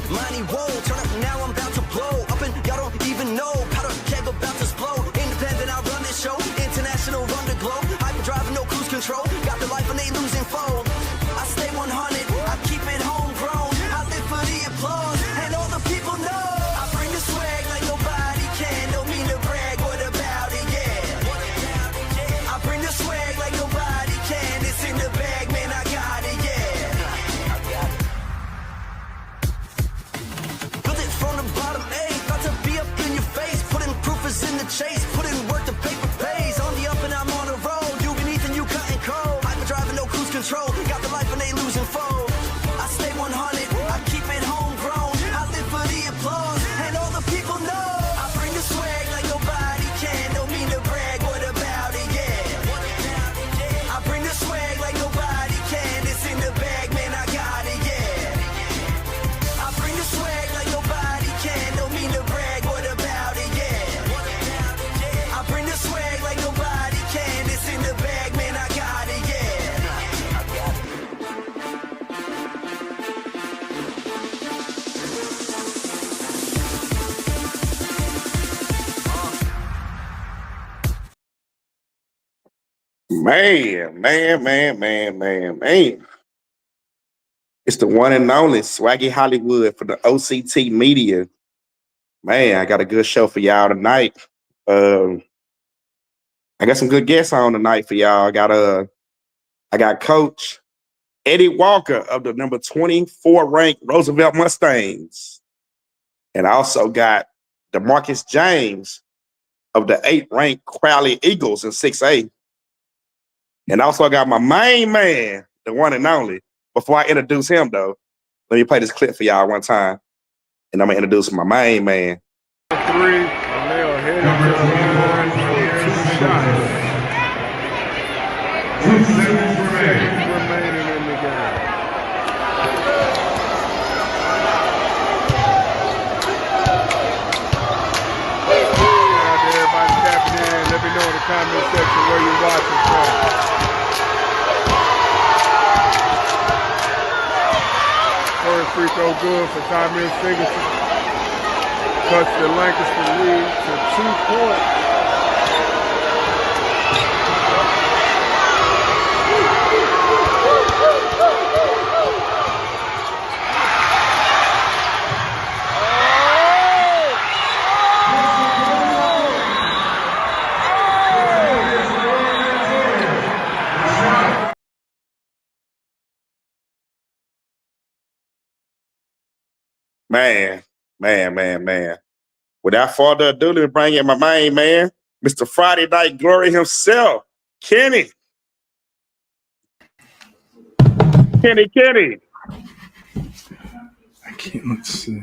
Money won't turn up now, I'm about to blow up and y'all don't even know. Powder keg about to explode. Independent, I run this show. International, run the globe. Hyper driving, no cruise control. Got the life and they losing foe. I stay 100, I keep it homegrown. I live for the applause and all the people know. I bring the swag like nobody can. Don't mean to brag, what about it, yeah. I bring the swag like nobody can. It's in the bag, man, I got it, yeah. From the bottom, about to be up in your face. Putting proof is in the chase. Putting work to paper pays. On the up and I'm on the road. You beneath and you cutting cold. Hyper driving, no cruise control. Got the life and they losing foe. I stay 100, I keep it homegrown. I live for the applause and all the people know. I bring the swag like nobody can. Don't mean to brag, what about it, yeah. I bring the swag like nobody can. It's in the bag, man, I got it, yeah. I bring the swag like nobody can, don't mean to brag, what about it, yeah. I bring the swag like nobody can, it's in the bag, man, I got it, yeah. Man. It's the one and only Swaggy Hollywood for the O.C.T media. Man, I got a good show for y'all tonight. I got some good guests on tonight for y'all. I got Coach Eddie Walker of the number 24 ranked Roosevelt Mustangs. And I also got Demarqus James of the 8th ranked Crowley Eagles in 6A. And also I got my main man, the one and only. Before I introduce him though, let me play this clip for y'all one time. And I'm gonna introduce my main man. 3, and they are headed to the line for 2 shots. 2 seconds remaining in the game. Everybody tapping in. Let me know in the comment section where you're watching from. First free throw good for Tymir's signature. Cuts the Lancaster lead to 2 points. Man. Without further ado, let me bring in my main man, Mr. Friday Night Glory himself, Kenny. Kenny. I can't see.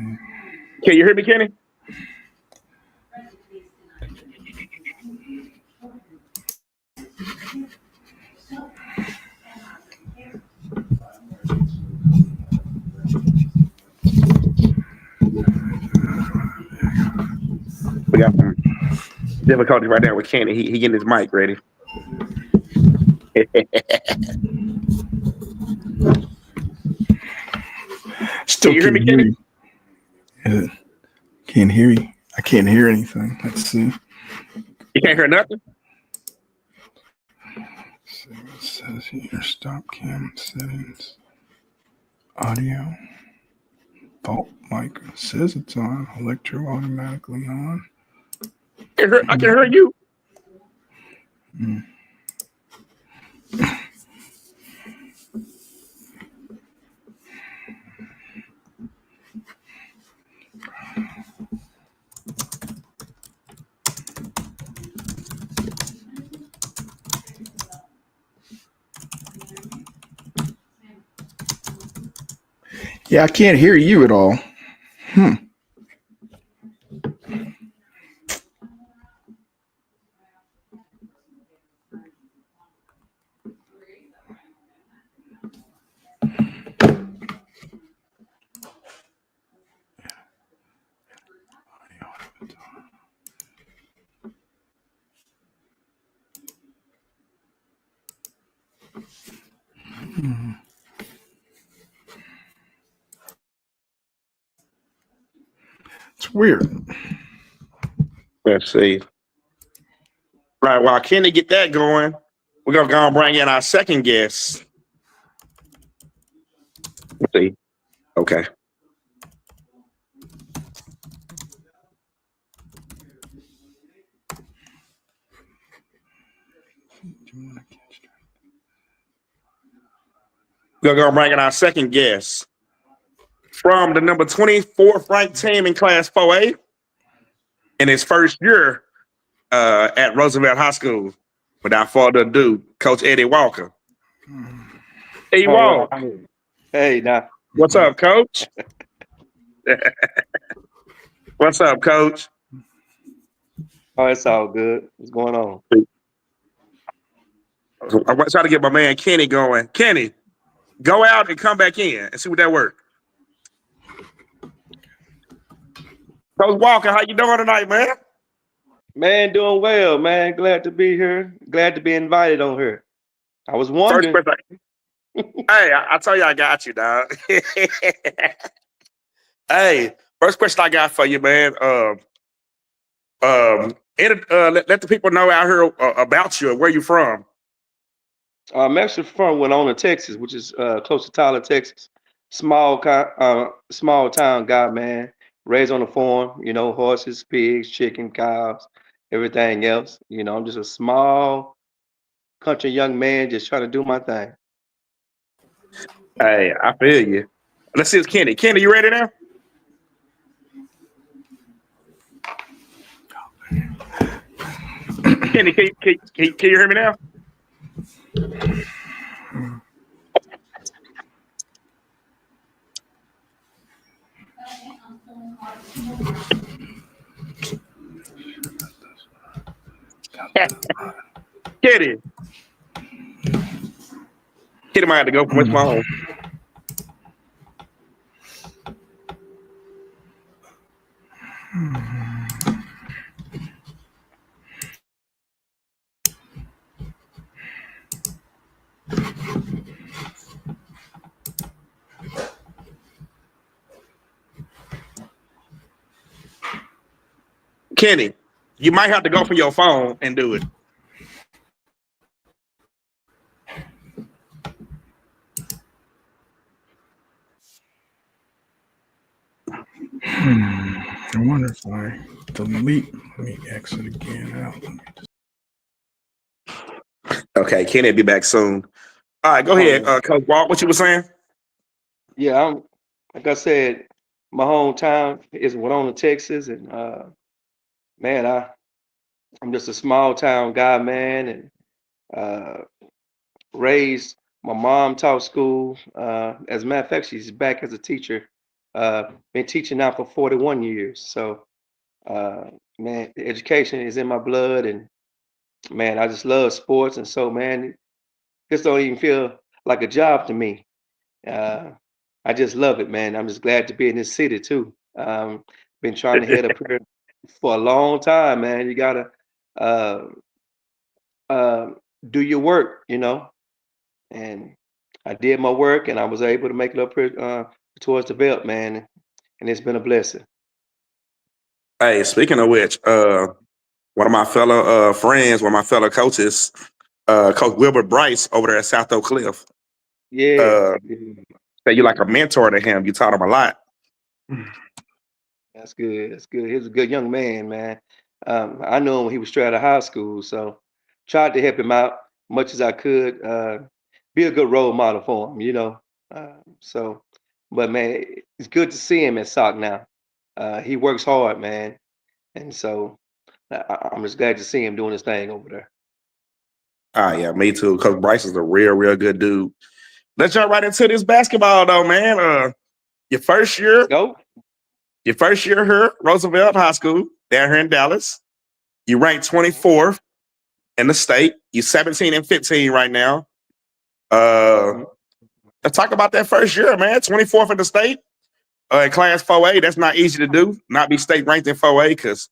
Can you hear me, Kenny? Difficulty right there with Kenny. He getting his mic ready. Still Can you hear me, can't Kenny? you. Yeah. Can't hear you. I can't hear anything. Let's see. You can't hear nothing? See what it says here. Stop cam settings. Audio. Vault mic. It says it's on. Electro automatically on. I can hear you. Yeah, I can't hear you at all. It's weird. Let's see. Right, while Kenny get that going, we're gonna go and bring in our second guest. Let's see. Okay. We're gonna bring in our second guest from the number 24th ranked team in Class 4A in his first year at Roosevelt High School. Without further ado, Coach Eddie Walker. Eddie All Walker. right. Hey, now. What's up, Coach? What's up, Coach? Oh, it's all good. What's going on? I'm trying to get my man Kenny going. Kenny, go out and come back in and see what that works. Coach Walker, how you doing tonight, man? Man, doing well, man. Glad to be here. Glad to be invited on here. I was First wondering. question. Hey, I tell you, I got you, dog. Hey, first question I got for you, man. Let the people know out here about you. Where you from? I'm actually from Winona, Texas, which is close to Tyler, Texas. Small town guy, man. Raised on the farm, horses, pigs, chicken, cows, everything else. I'm just a small country young man just trying to do my thing. Hey, I feel you. Let's see, it's Kenny. Kenny, you ready now? Kenny, can you hear me now? Kenny. Kenny might have to go from his phone. Kenny, you might have to go from your phone and do it. I wonder if I delete. Let me exit again out. Okay, Kenny will be back soon. All right, go ahead, Coach Walt. What you were saying? Yeah, like I said, my hometown is Winona, Texas, and man, I'm just a small town guy, man, and raised. My mom taught school. As a matter of fact, she's back as a teacher. Been teaching now for 41 years. So, man, the education is in my blood, and man, I just love sports, and so, man, this don't even feel like a job to me. Uh, I just love it, man. I'm just glad to be in this city too. Been trying to head up here for a long time, man. You gotta uh, uh, do your work, you know. And I did my work, and I was able to make it up towards the belt, man. And it's been a blessing. Hey, speaking of which, one of my fellow friends, one of my fellow coaches, Coach Wilbur Bryce over there at South Oak Cliff, Yeah, uh, say you like a mentor to him. You taught him a lot. that's good. That's good. He was a good young man, man. I knew him when he was straight out of high school, so tried to help him out much as I could. Be a good role model for him, you know. So, but man, it's good to see him at SOC now. He works hard, man, and so I'm just glad to see him doing his thing over there. Ah, yeah, me too. Coach Bryce is a real good dude. Let's jump right into this basketball though, man. Your first year, Go. your first year here, Roosevelt High School, down here in Dallas. You ranked 24th in the state. You're 17 and 15 right now. Mhm. Let's talk about that first year, man. 24th in the state. In Class 4A, that's not easy to do. Not be state ranked in 4A because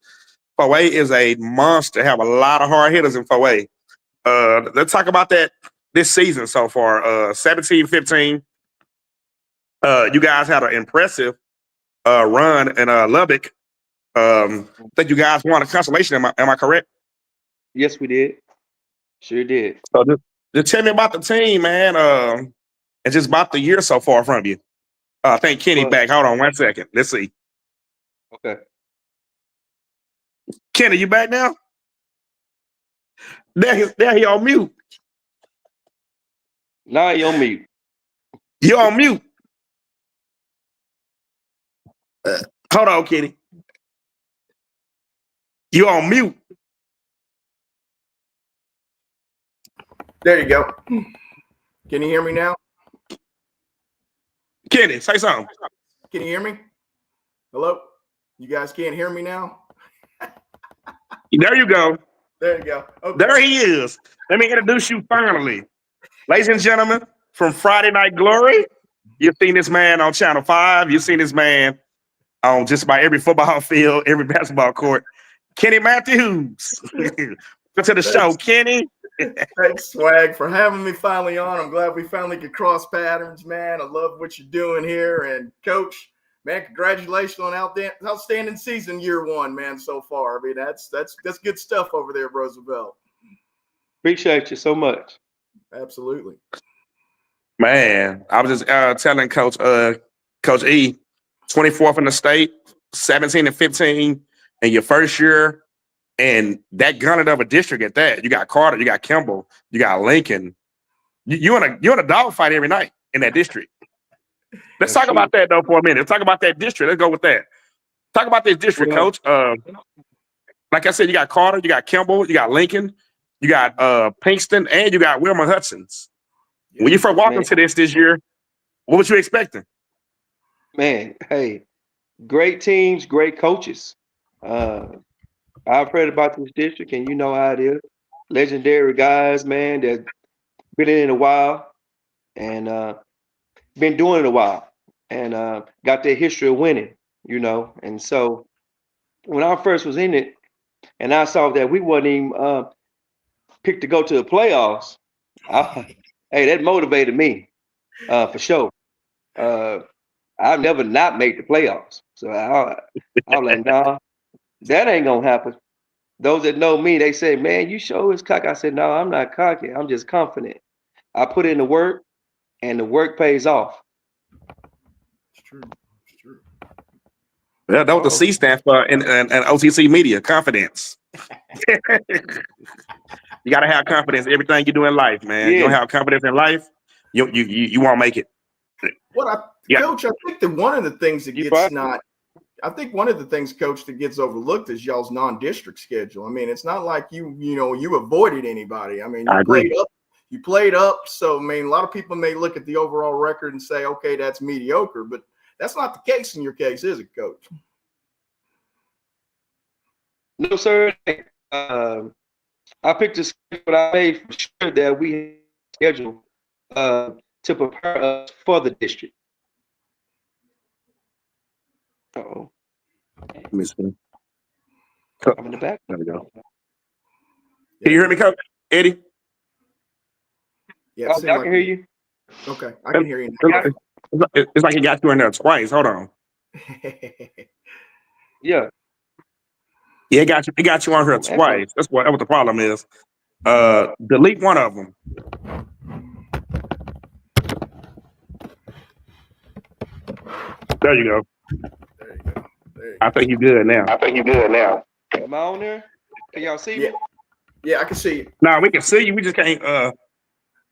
4A is a monster. Have a lot of hard hitters in 4A. Let's talk about that this season so far. 17-15. You guys had an impressive run in Lubbock. I think you guys won a consolation. Am I correct? Yes, we did. Sure did. So just tell me about the team, man, and just about the year so far from you. I think Kenny Well, back. Hold on 1 second. Let's see. okay. Kenny, you back now? There he on mute. Now you on mute. You on mute. Hold on, Kenny. You on mute. There you go. Can you hear me now? Kenny, say something. Can you hear me? Hello? You guys can't hear me now? There you go. There you go. Okay. There he is. Let me introduce you finally. Ladies and gentlemen, from Friday Night Glory, you've seen this man on Channel 5. You've seen this man on just about every football field, every basketball court. Kenny Matthews. Welcome to the show, Kenny. Thanks, Swag, for having me finally on. I'm glad we finally could cross patterns, man. I love what you're doing here. And, Coach, man, congratulations on outstanding season year one, man, so far. I mean, that's good stuff over there, Roosevelt. Appreciate you so much. Absolutely. Man, I was just telling Coach E, 24th in the state, 17 and 15 in your first year, and that gauntlet of a district at that. You got Carter, you got Kimball, you got Lincoln. You're in a dogfight every night in that district. Let's talk about that though for a minute. Let's talk about that district. Let's go with that. Talk about this district, Well, Coach. Like I said, you got Carter, you got Kimball, you got Lincoln, you got Pinkston, and you got Wilmer Hudson's. When you first walked into this year, what was you expecting? man, hey, great teams, great coaches. I've heard about this district, and you know how it is. Legendary guys, man, that been in it a while and been doing it a while, and got their history of winning, you know. And so when I first was in it, and I saw that we wasn't even picked to go to the playoffs, hey, that motivated me for sure. I've never not made the playoffs, so I was like, nah, that ain't gonna happen. Those that know me, they say, man, you sure is cocky. I said, no, I'm not cocky. I'm just confident. I put in the work, and the work pays off. It's true. It's true. Yeah, that's what the C stands for in O.T.C media, confidence. You got to have confidence in everything you do in life, man. You Yeah, don't have confidence in life, you won't make it. Coach, I think that one of the things that you gets fine. I think one of the things, Coach, that gets overlooked is y'all's non-district schedule. I mean, it's not like you avoided anybody. I mean, I agree. you played up. So, I mean, a lot of people may look at the overall record and say, okay, that's mediocre, but that's not the case in your case, is it, Coach? No, sir. I picked a schedule. I made for sure that we had a schedule to prepare us for the district. Uh-oh. Let me see. I'm in the back. There we go. Can you hear me, Coach? Eddie? Yeah, Oh, I can hear you. Okay, I can hear you now. It's like he got you in there twice. Hold on. Yeah. Yeah, it got you on here twice. That's what the problem is. Delete one of them. There you go. There you go. I think you're good now. Am I on there? Can y'all see me? Yeah, I can see you. No, we can see you. We just can't.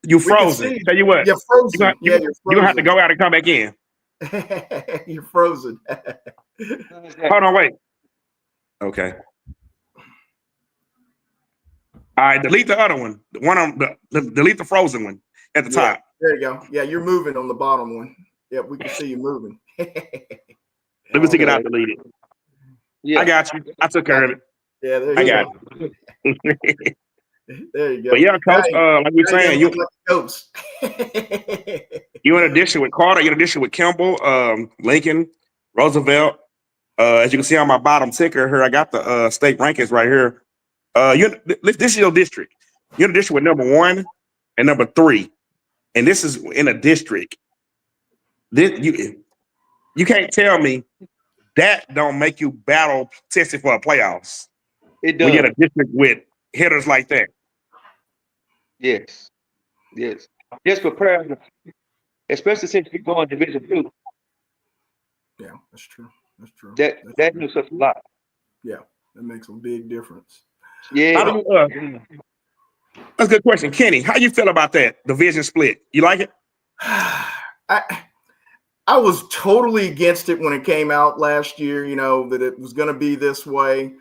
You frozen. Tell you what. You're frozen. You're frozen. gonna have to go out and come back in. You're frozen. Hold on, wait. Okay. All right, delete the other one. The one on delete the frozen one at the top. There you go. Yeah, you're moving on the bottom one. Yeah, we can see you moving. Let me take it out, delete it. Yeah. I got you. I took care of it. Yeah, there you I go. got you. There you go. But yeah, Coach, like we saying, you in addition with Carter, you're in addition with Kimball, Lincoln, Roosevelt. As you can see on my bottom ticker here, I got the state rankings right here. This is your district. You're in a district with number 1 and number 3, and this is in a district. You can't tell me that don't make you battle tested for a playoffs. It does. When you're in a district with hitters like that. Yes. Just prepare, especially since we go in Division 2. Yeah, that's true. That helps us a lot. Yeah, that makes a big difference. Yeah. That's a good question. Kenny, how you feel about that division split? You like it? I was totally against it when it came out last year, that it was going to be this way.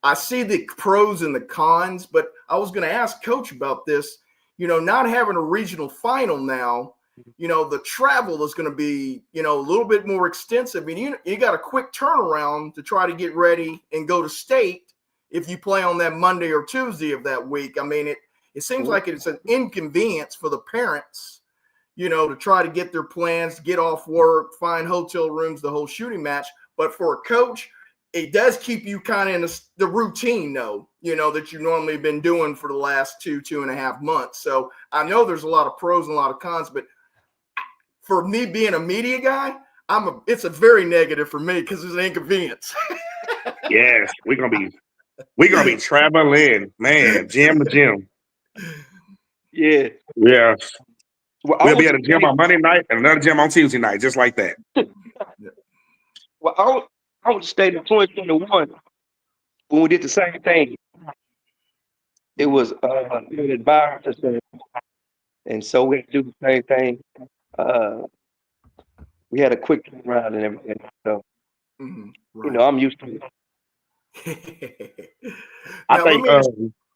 I see the pros and the cons, but I was going to ask Coach about this. Not having a regional final now, the travel is going to be, a little bit more extensive. I mean, you got a quick turnaround to try to get ready and go to state if you play on that Monday or Tuesday of that week. I mean, it seems like it's an inconvenience for the parents, to try to get their plans, get off work, find hotel rooms, the whole shooting match. But for a coach, it does keep you kind of in the routine, though, that you've normally been doing for the last 2.5 months. So I know there's a lot of pros and a lot of cons, but for me being a media guy, it's a very negative for me because it's an inconvenience. Yes, we're gonna be traveling, man, gym to gym. Yeah. Yeah. Well, We'll be at a gym on Monday night and another gym on Tuesday night, just like that. Well, I would stay in 2021 when we did the same thing. It was an virus, and so we had to do the same thing. We had a quick turnaround and everything. So, Right. I'm used to it. I think.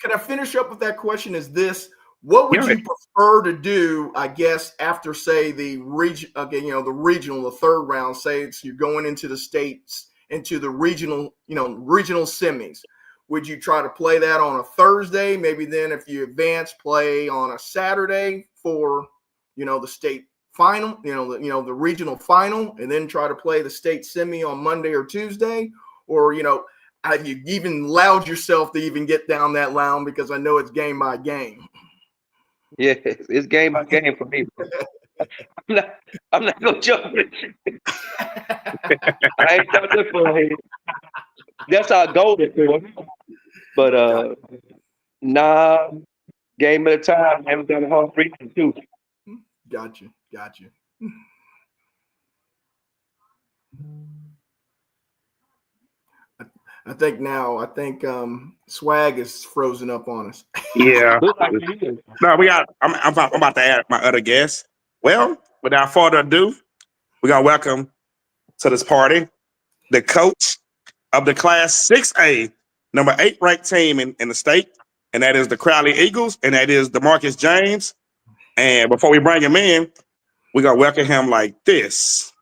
Can I finish up with that question? Is this what would you prefer to do? I guess after say the region, the regional, the third round. Say you're going into the states, into the regional, regional semis. Would you try to play that on a Thursday? Maybe then, if you advance, play on a Saturday for, the state final, the regional final, and then try to play the state semi on Monday or Tuesday, or have you even allowed yourself to even get down that line? Because I know it's game by game. Yeah, it's game by game for me. I'm not gonna jump with you. I ain't jumping for it. That's our goal this year. But nah, game at a time. Haven't done a hard reason too. Gotcha. I think Swag is frozen up on us. Yeah. No, I'm about to add my other guest. Well, without further ado, we're gonna welcome to this party the coach of the Class 6A, number 8 ranked team in the state, and that is the Crowley Eagles, and that is Demarqus James. And before we bring him in, we're gonna welcome him like this.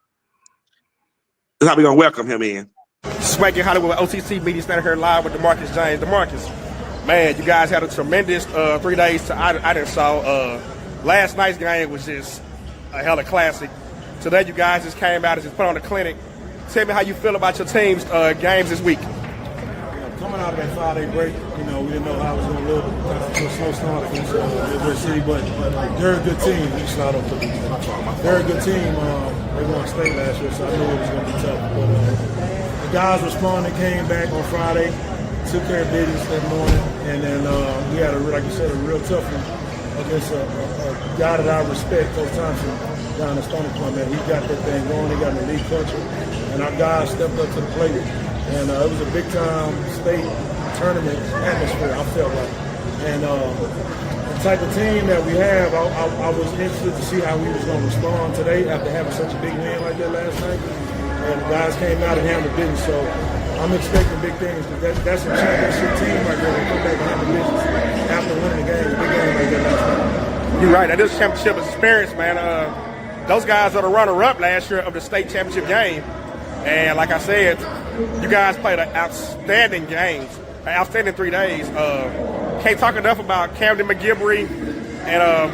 This is how we're gonna welcome him in. Swaggy Hollywood O.T.C media standing here live with Demarqus James. Demarqus, man, you guys had a tremendous 3 days. I didn't saw. Last night's game was just a hella classic. Today you guys just came out and just put on the clinic. Tell me how you feel about your team's games this week. Coming out of that 5-day break, we didn't know how it was going to look. to a slow start against Midwest City, but they're a good team. They're a good team. They won state last year, so I knew it was going to be tough. But the guys responded, came back on Friday, took care of business that morning, and then we had, like you said, a real tough one against a guy that I respect, Coach Thompson, down in Stony Point, man. He got that thing going. He got an elite culture, and our guys stepped up to the plate. And it was a big-time state tournament atmosphere, I felt like. And the type of team that we have, I was interested to see how we was going to respond today after having such a big win like that last night. And the guys came out and handled business. So I'm expecting big things. That's a championship team right there. They come back and handle business after winning the game, a big game like that last night. You're right. That is championship experience, man. Those guys are the runner-up last year of the state championship game. And like I said, you guys played an outstanding games, an outstanding 3 days. Can't talk enough about Camden McGivery and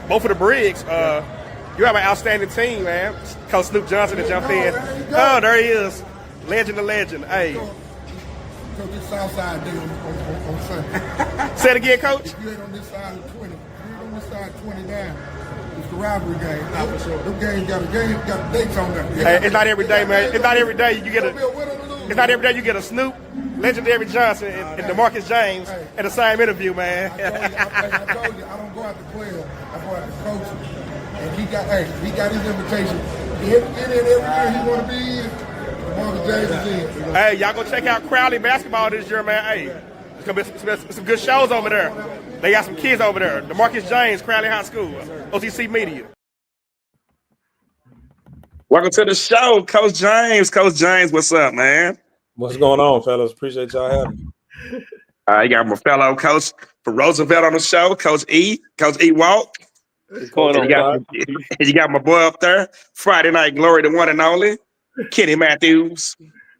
both of the Briggs. You have an outstanding team, man. Coach Snoop Johnson that jumped in. Oh, there he is. Legend to legend. Hey. Coach, this Southside day on Sunday. Say it again, Coach. If you ain't on this side of 20, if you ain't on this side of 29, it's the rivalry game. Them games got dates on them. Hey, it's not every day, man. It's not every day you get It's not every day you get a Snoop, legendary Johnson, and Demarqus James in the same interview, man. I told you, I don't go out to play him. I go out to coach him. And he got his invitation. Every year he want to be in. Demarqus James is in. Hey, y'all go check out Crowley basketball this year, man. Hey, it's gonna be some good shows over there. They got some kids over there. Demarqus James, Crowley High School, O.T.C. Media. Welcome to the show, Coach James. Coach James, what's up, man? What's going on, fellas? Appreciate y'all having me. You got my fellow coach for Roosevelt on the show, Coach E. Coach E. Walk. What's going on? You got my boy up there, Friday Night Glory, the one and only, Kenny Matthews.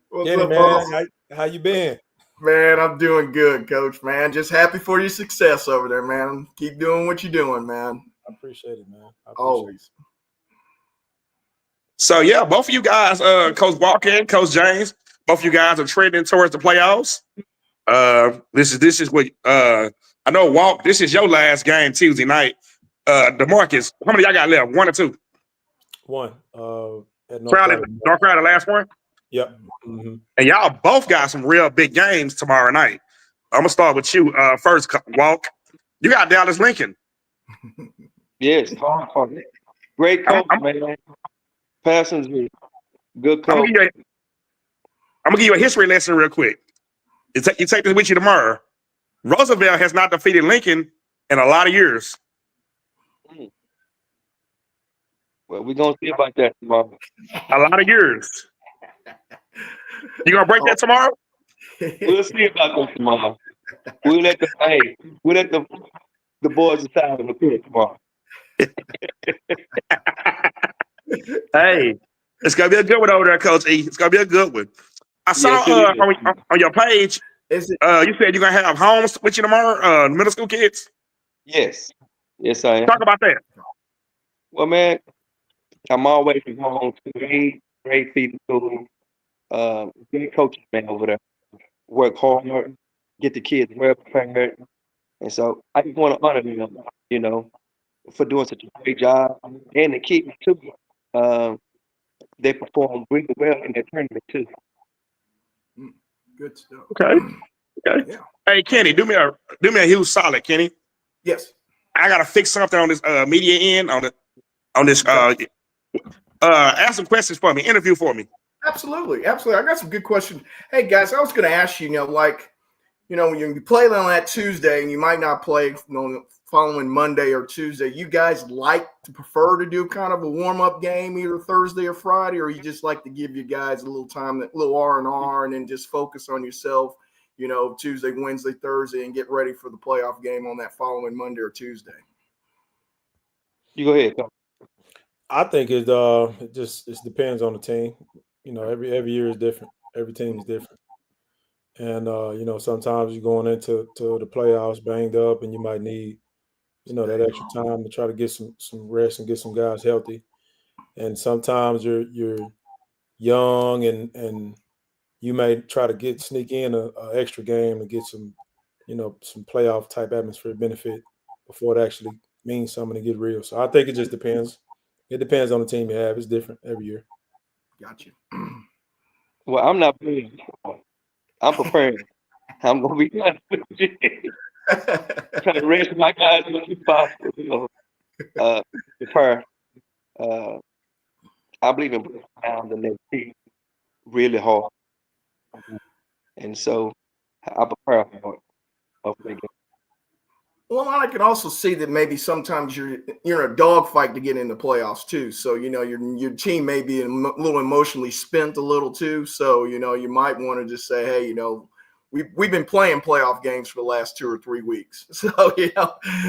What's Kenny, up, man? boss? How you been? Man, I'm doing good, Coach, man. Just happy for your success over there, man. Keep doing what you're doing, man. I appreciate it, man. Always. So, yeah, both of you guys, Coach Walker and Coach James, both of you guys are trending towards the playoffs. This is what I know, Walk, this is your last game Tuesday night. DeMarcus, how many y'all got left? 1 or 2? One. At North Crowley, the last one? Yep. Mm-hmm. And y'all both got some real big games tomorrow night. I'm going to start with you first, Walk. You got Dallas Lincoln. Yes. Great coach, man. Passing good coach. I'm gonna give you a history lesson real quick. You take this with you tomorrow. Roosevelt has not defeated Lincoln in a lot of years. Well, we're gonna see about that tomorrow. A lot of years. You gonna break that tomorrow? We'll see about that tomorrow. We'll let the boys decide on the field tomorrow. Hey, it's gonna be a good one over there, Coach E. It's gonna be a good one. I saw on your page, you said you're gonna have Holmes with you tomorrow, middle school kids. Yes, I am. Talk about that. Well, man, I'm always from home to great feeding school. Great coaches, man, over there. Work hard, get the kids well prepared, and so I just want to honor them, for doing such a great job, and the kids too. They perform really well in their tournament too. Good stuff. Okay. Yeah. Hey, Kenny, do me a huge solid, Kenny. Yes. I gotta fix something on this media end on this. Ask some questions for me. Interview for me. Absolutely. I got some good questions. Hey guys, I was going to ask you, when you play on that Tuesday and you might not play following Monday or Tuesday, you guys prefer to do kind of a warm-up game either Thursday or Friday, or you just like to give you guys a little time, a little R&R, and then just focus on yourself, Tuesday, Wednesday, Thursday, and get ready for the playoff game on that following Monday or Tuesday? You go ahead, Tom. I think it depends on the team. Every year is different. Every team is different. And, sometimes you're going into the playoffs banged up and you might need, that extra time to try to get some rest and get some guys healthy. And sometimes you're young and you may try to sneak in an extra game and get some some playoff type atmosphere benefit before it actually means something to get real. So I think it just depends. It depends on the team you have. It's different every year. Got you. Well, I'm not playing. I'm preparing. I'm gonna be honest with you. Trying to rest my guys as much as possible. Prepare. Uh, I believe in putting down the next team really hard, and so I prepare for it. Hopefully, Well, I can also see that maybe sometimes you're in a dogfight to get in the playoffs too. So your team may be a little emotionally spent a little too. So you might want to just say, hey, we've been playing playoff games for the last 2 or 3 weeks. So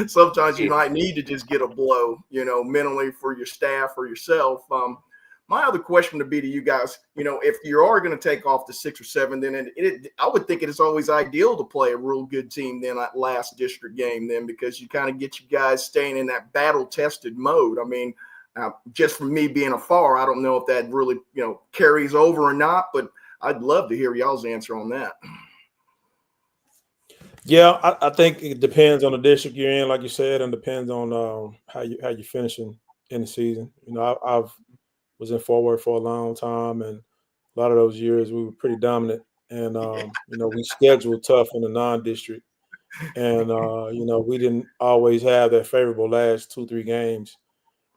sometimes you might need to just get a blow, mentally for your staff or yourself. My other question would be to you guys, if you are going to take off the 6 or 7, then I would think it is always ideal to play a real good team then that last district game then, because you kind of get you guys staying in that battle-tested mode. I mean, just from me being afar, I don't know if that really, carries over or not, but I'd love to hear y'all's answer on that. Yeah, I think it depends on the district you're in, like you said, and depends on how you're finishing in the season. I've was in Fort Worth for a long time, and a lot of those years we were pretty dominant. And we scheduled tough in the non-district, and we didn't always have that favorable last 2-3 games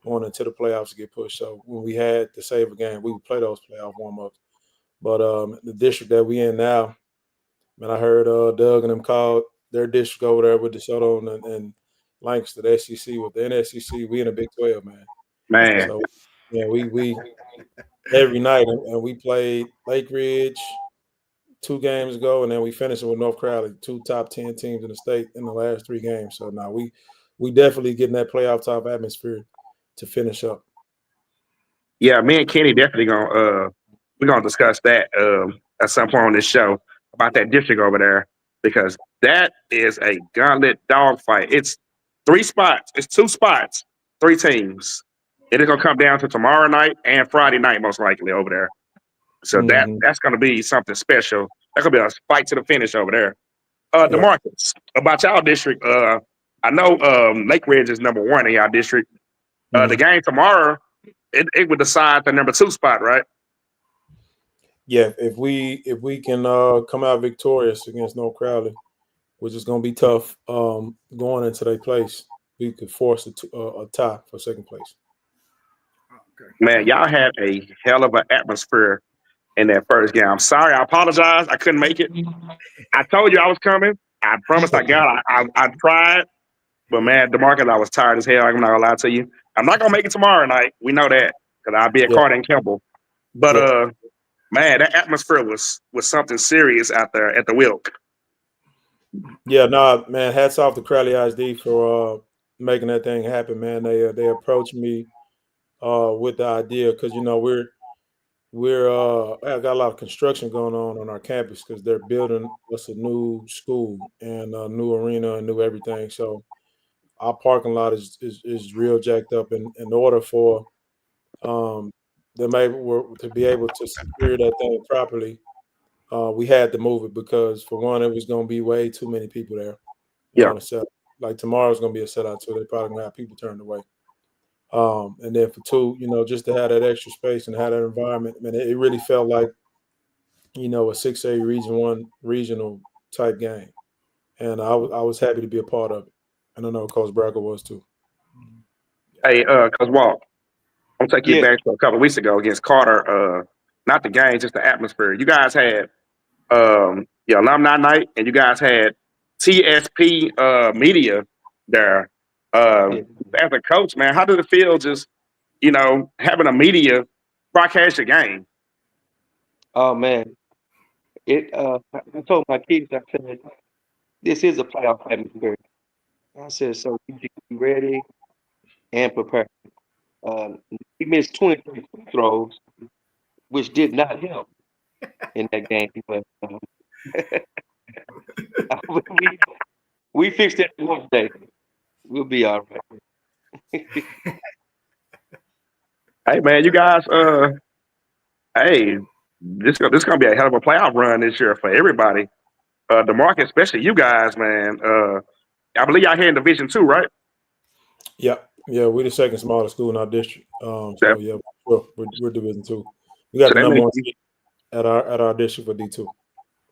going into the playoffs to get pushed. So when we had to save a game, we would play those playoff warm-ups. But the district that we in now, man, I heard Doug and them called their district over there with DeSoto and Lancaster, the SEC. With the NSCC, we in the Big 12, man. Man. So yeah, we every night, and we played Lake Ridge 2 games ago, and then we finished with North Crowley, 2 top 10 teams in the state in the last 3 games. So now we definitely getting that playoff type atmosphere to finish up. Yeah, me and Kenny definitely we're gonna discuss that at some point on this show about that district over there, because that is a gauntlet dogfight. It's 3 spots, it's 2 spots, 3 teams. It is gonna come down to tomorrow night and Friday night, most likely over there. So that's gonna be something special. That's gonna be a fight to the finish over there. Demarqus, about y'all district, I know Lake Ridge is number 1 in y'all district. The game tomorrow, it would decide the number 2 spot, right? Yeah, if we can come out victorious against North Crowley, which is going to be tough going into their place, we could force a tie for second place. Man, y'all had a hell of an atmosphere in that first game. I'm sorry, I apologize. I couldn't make it. I told you I was coming. I promised I tried. But man, Demarcus, I was tired as hell. I'm not gonna lie to you. I'm not gonna make it tomorrow night. We know that, because I'll be at Carter and Kimball. But man, that atmosphere was something serious out there at the Wilk. Yeah, no, man. Hats off to Crowley ISD for making that thing happen, man. They approached me with the idea, because I got a lot of construction going on our campus, because they're building us a new school and a new arena and new everything. So our parking lot is real jacked up. In order for them to be able to secure that thing properly, we had to move it, because for one, it was going to be way too many people there. Yeah. On a set. Like tomorrow's going to be a sellout, so they're probably going to have people turned away. And then for 2, just to have that extra space and have that environment, I mean, it really felt like, a 6A regional type game. And I was happy to be a part of it. And I know Coach Bracker was too. Hey, Coach Walt, I'm taking you back to a couple of weeks ago against Carter. Not the game, just the atmosphere. You guys had your alumni night, and you guys had TSP media there. As a coach, man, how did it feel just, having a media broadcast your game? oh man, I told my kids, I said, this is a playoff atmosphere. I said, so you should be ready and prepared. He missed 23 free throws, which did not help in that game. But we fixed it one day. We'll be all right. Hey, man, you guys, hey, this gonna be a hell of a playoff run this year for everybody. Demarqus, especially you guys, man. I believe y'all here in Division 2, right? Yeah, we're the second smallest school in our district. So yeah, we're Division 2. We got So the that number means one seed at our district for D2.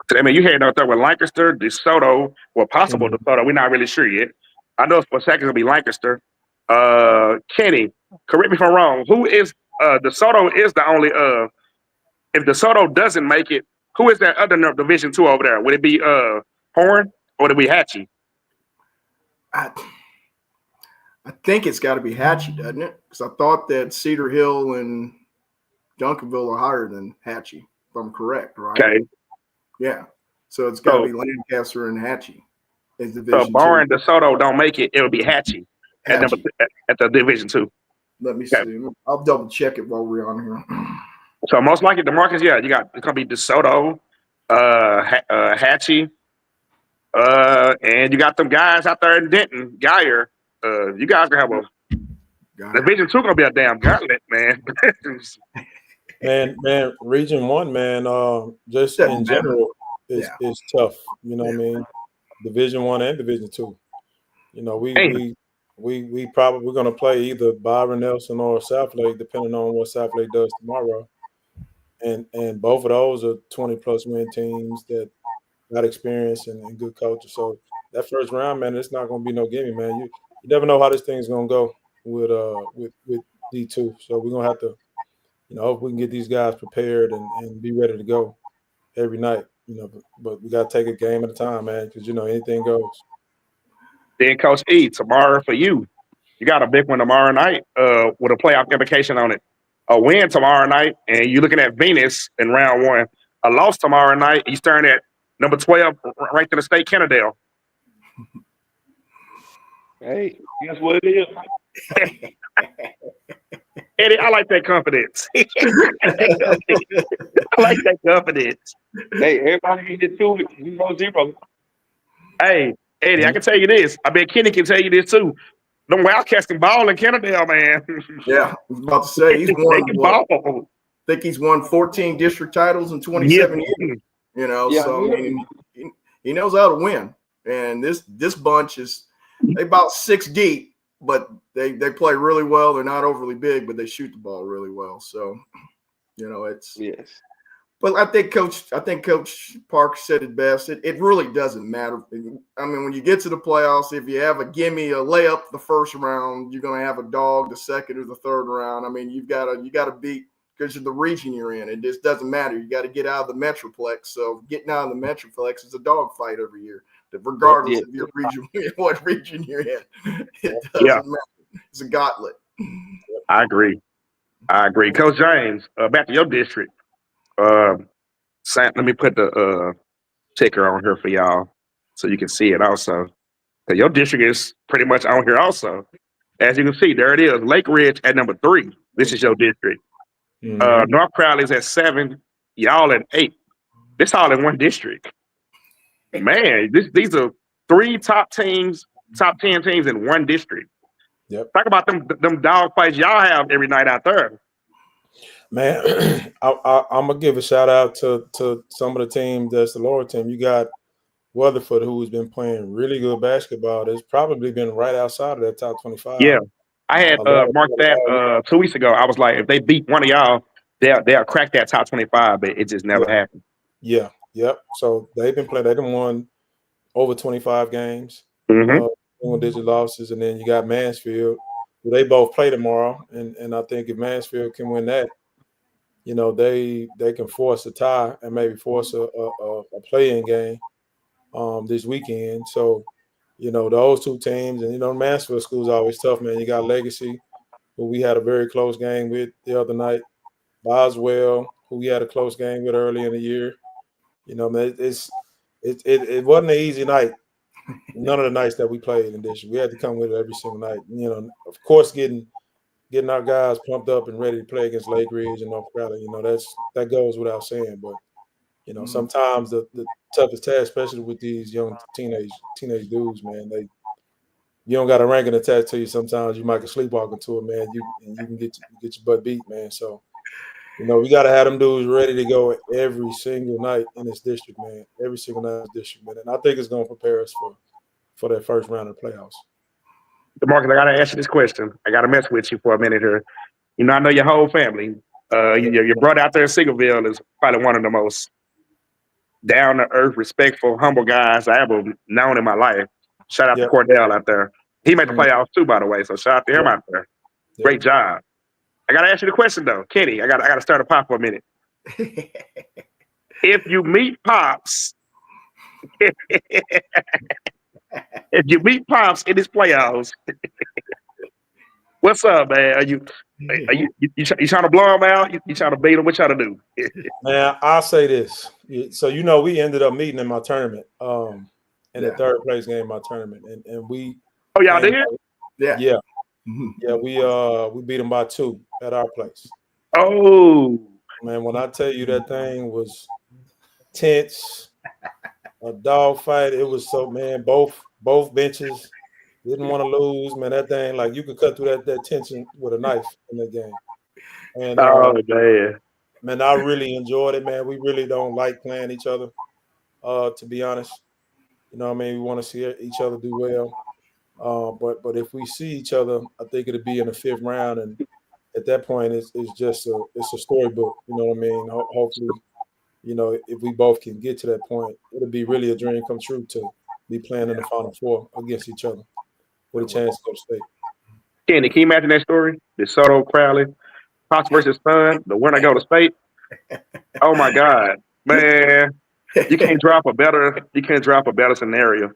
So I mean, you heading out there with Lancaster, DeSoto, well, possible DeSoto. We're not really sure yet. I know for a second it'll be Lancaster. Kenny, correct me if I'm wrong. Who is DeSoto is the only if DeSoto doesn't make it, who is that other Division 2 over there? Would it be Horn or would it be Hatchie? I think it's got to be Hatchie, doesn't it? Because I thought that Cedar Hill and Duncanville are higher than Hatchie, if I'm correct, right? Okay. Yeah. So it's got to be Lancaster and Hatchie as So Division 2. barring DeSoto don't make it, it'll be Hatchie at the Division 2. Let me see. I'll double check it while we're on here. So most likely Demarqus, yeah, it's gonna be DeSoto, Hatchie, and you got them guys out there in Denton, Geyer. You guys gonna have a Division 2 gonna be a damn gauntlet, man. man, Region 1, man, just in general is tough. You know what I mean? Division 1 and Division 2. You know, we probably gonna play either Byron Nelson or South Lake, depending on what South Lake does tomorrow. And both of those are 20+ win teams that got experience and good coaches. So that first round, man, it's not gonna be no gimme, man. You never know how this thing's gonna go with D2. So we're gonna have to, hope we can get these guys prepared and be ready to go every night. But we gotta take a game at a time, man, because anything goes. Then Coach E, tomorrow for you. You got a big one tomorrow night with a playoff implication on it. A win tomorrow night, and you're looking at Venus in round 1. A loss tomorrow night, you're staring at number 12, ranked in the state, Kennedale. Hey, guess what it is? Eddie, I like that confidence. I like that confidence. Hey, everybody get 2-0. Hey, Eddie, I can tell you this. I bet Kenny can tell you this too. Them Wildcats can ball in Kennedale, man. Yeah, I was about to say he's won. I think he's won 14 district titles in 27 years. So I mean, he knows how to win. And this bunch they about 6 deep, but they play really well. They're not overly big, but they shoot the ball really well. So it's yes. But I think Coach Park said it best. It really doesn't matter. I mean, when you get to the playoffs, if you have a layup the first round, you're going to have a dog the second or the third round. I mean, you got to beat because of the region you're in. It just doesn't matter. You got to get out of the Metroplex. So getting out of the Metroplex is a dogfight every year, regardless of your region, what region you're in. It doesn't matter. It's a gauntlet. I agree. Coach James, back to your district. Let me put the ticker on here for y'all so you can see it also. Your district is pretty much on here also. As you can see, there it is. Lake Ridge at number 3. This is your district. North Crowley's at 7. Y'all at 8. This all in one district. Man, these are 3 top 10 teams in one district. Yep. Talk about them dog fights y'all have every night out there. Man, I'm gonna give a shout out to some of the teams that's the lower team. You got Weatherford, who's been playing really good basketball. That's probably been right outside of that top 25. Yeah, I had marked that 2 weeks ago. I was like, if they beat one of y'all, they'll crack that top 25, but it just never happened. Yeah, yep. So they've been playing. They've won over 25 games, single-digit losses, and then you got Mansfield. They both play tomorrow, and I think if Mansfield can win that, they can force a tie and maybe force a play-in game this weekend. So, those 2 teams, and Mansfield school's always tough, man. You got Legacy, who we had a very close game with the other night. Boswell, who we had a close game with early in the year. Man, it wasn't an easy night. None of the nights that we played in this, we had to come with it every single night. Of course, getting our guys pumped up and ready to play against Lake Ridge and North Crowley, that goes without saying. But sometimes the toughest task, especially with these young teenage dudes, man, you don't got a ranking attached to you. Sometimes you might get sleepwalking to it, man. You can get your butt beat, man. So You know, we got to have them dudes ready to go every single night in this district, man. Every single night in this district, man. And I think it's going to prepare us for that first round of the playoffs. Demarqus, I got to ask you this question. I got to mess with you for a minute here. You know, I know your whole family. Your brother out there in Singleville is probably one of the most down-to-earth, respectful, humble guys I ever known in my life. Shout out to Cordell out there. He made the playoffs too, by the way, so shout out to him out there. Great job. I got to ask you the question, though. Kenny, I got to start a pop for a minute. If you meet Pops, if you meet Pops in his playoffs, what's up, man? Are you trying to blow him out? You trying to beat him? What you trying to do? Man, I'll say this. So, you know, we ended up meeting in my tournament, in the third place game in my tournament. And we – Oh, y'all did? Yeah. Yeah, we beat them by 2 at our place. Oh. Man, when I tell you that thing was tense, a dog fight, it was so, man, both benches didn't want to lose, man. That thing, like, you could cut through that tension with a knife in that game. And man, I really enjoyed it, man. We really don't like playing each other, to be honest. You know what I mean? We want to see each other do well. But if we see each other, I think it'll be in the 5th round, and at that point, it's just a storybook. You know what I mean? Hopefully, you know, if we both can get to that point, it'll be really a dream come true to be playing in the Final Four against each other with a chance to go to state. Kenny, can you imagine that story? The Soto Crowley, Pops versus Son, the winner go to state. Oh my God, man! You can't drop a better scenario.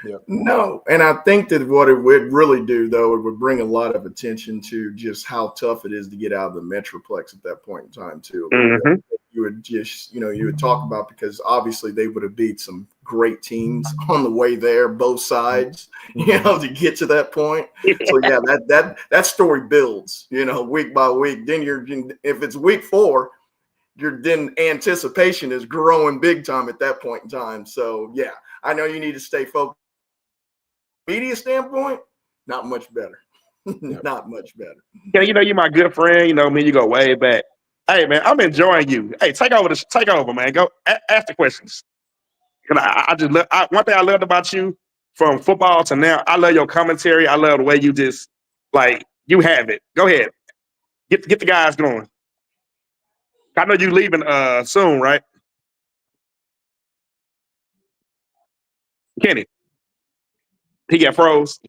Yeah. No, and I think that what it would really do, though, it would bring a lot of attention to just how tough it is to get out of the Metroplex at that point in time, too. Mm-hmm. You would just, you would talk about, because obviously they would have beat some great teams on the way there, both sides, to get to that point. So yeah, that story builds, week by week. Then if it's week 4, then anticipation is growing big time at that point in time. So yeah, I know you need to stay focused. Media standpoint, not much better. Not much better. Yeah, you're my good friend. You know me. You go way back. Hey man, I'm enjoying you. Hey, take over, man. Go ask the questions. Cause one thing I loved about you from football to now, I love your commentary. I love the way you just you have it. Go ahead, get the guys going. I know you leaving soon, right? Kenny, he got froze.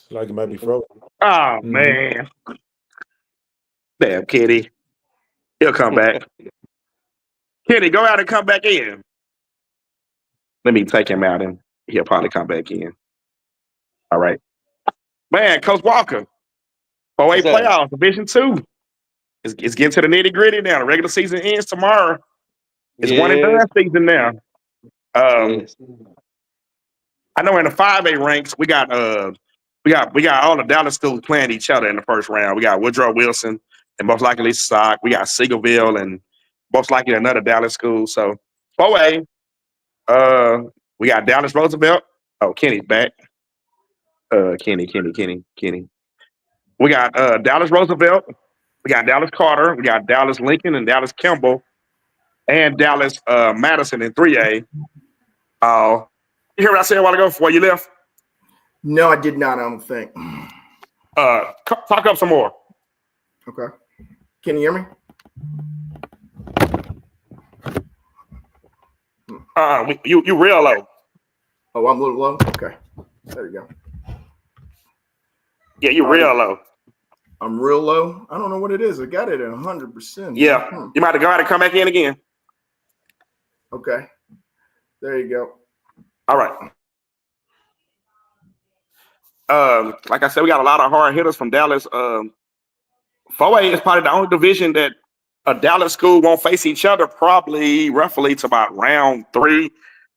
Like it might be frozen. Oh man, damn Kenny, he'll come back. Kenny, go out and come back in. Let me take him out and he'll probably come back in. All right. Man, Coach Walker, 4A playoffs, Division 2. It's getting to the nitty-gritty now. The regular season ends tomorrow. It's one and done season now. I know in the 5A ranks, we got all the Dallas schools playing each other in the first round. We got Woodrow Wilson and most likely Sock. We got Seagoville and most likely another Dallas school. So 4A, we got Dallas Roosevelt. Oh, Kenny's back. Kenny. We got Dallas Roosevelt. We got Dallas Carter. We got Dallas Lincoln and Dallas Kimball and Dallas Madison in 3A. You hear what I said a while ago before you left? No, I did not. I don't think. Talk up some more. Okay. Can you hear me? You real low. Oh, I'm a little low? Okay. There you go. Yeah, you real low. I'm real low? I don't know what it is. I got it at 100%. Yeah. You might have gone and come back in again. Okay. There you go. All right. Like I said, we got a lot of hard hitters from Dallas. 4A is probably the only division that a Dallas school won't face each other probably roughly to about round 3,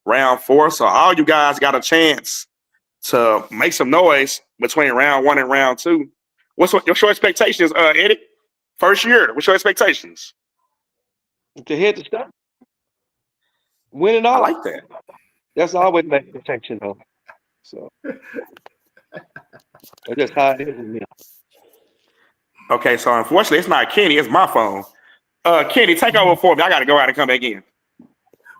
round 4. So all you guys got a chance to make some noise between round 1 and round 2. What's your expectations, Eddie? First year, what's your expectations? To hit the stuff. Win it all. I like that. That's always my expectation, though. So that's just how it is with me. Okay, so unfortunately, it's not Kenny, it's my phone. Kenny, take over for me. I got to go out and come back in.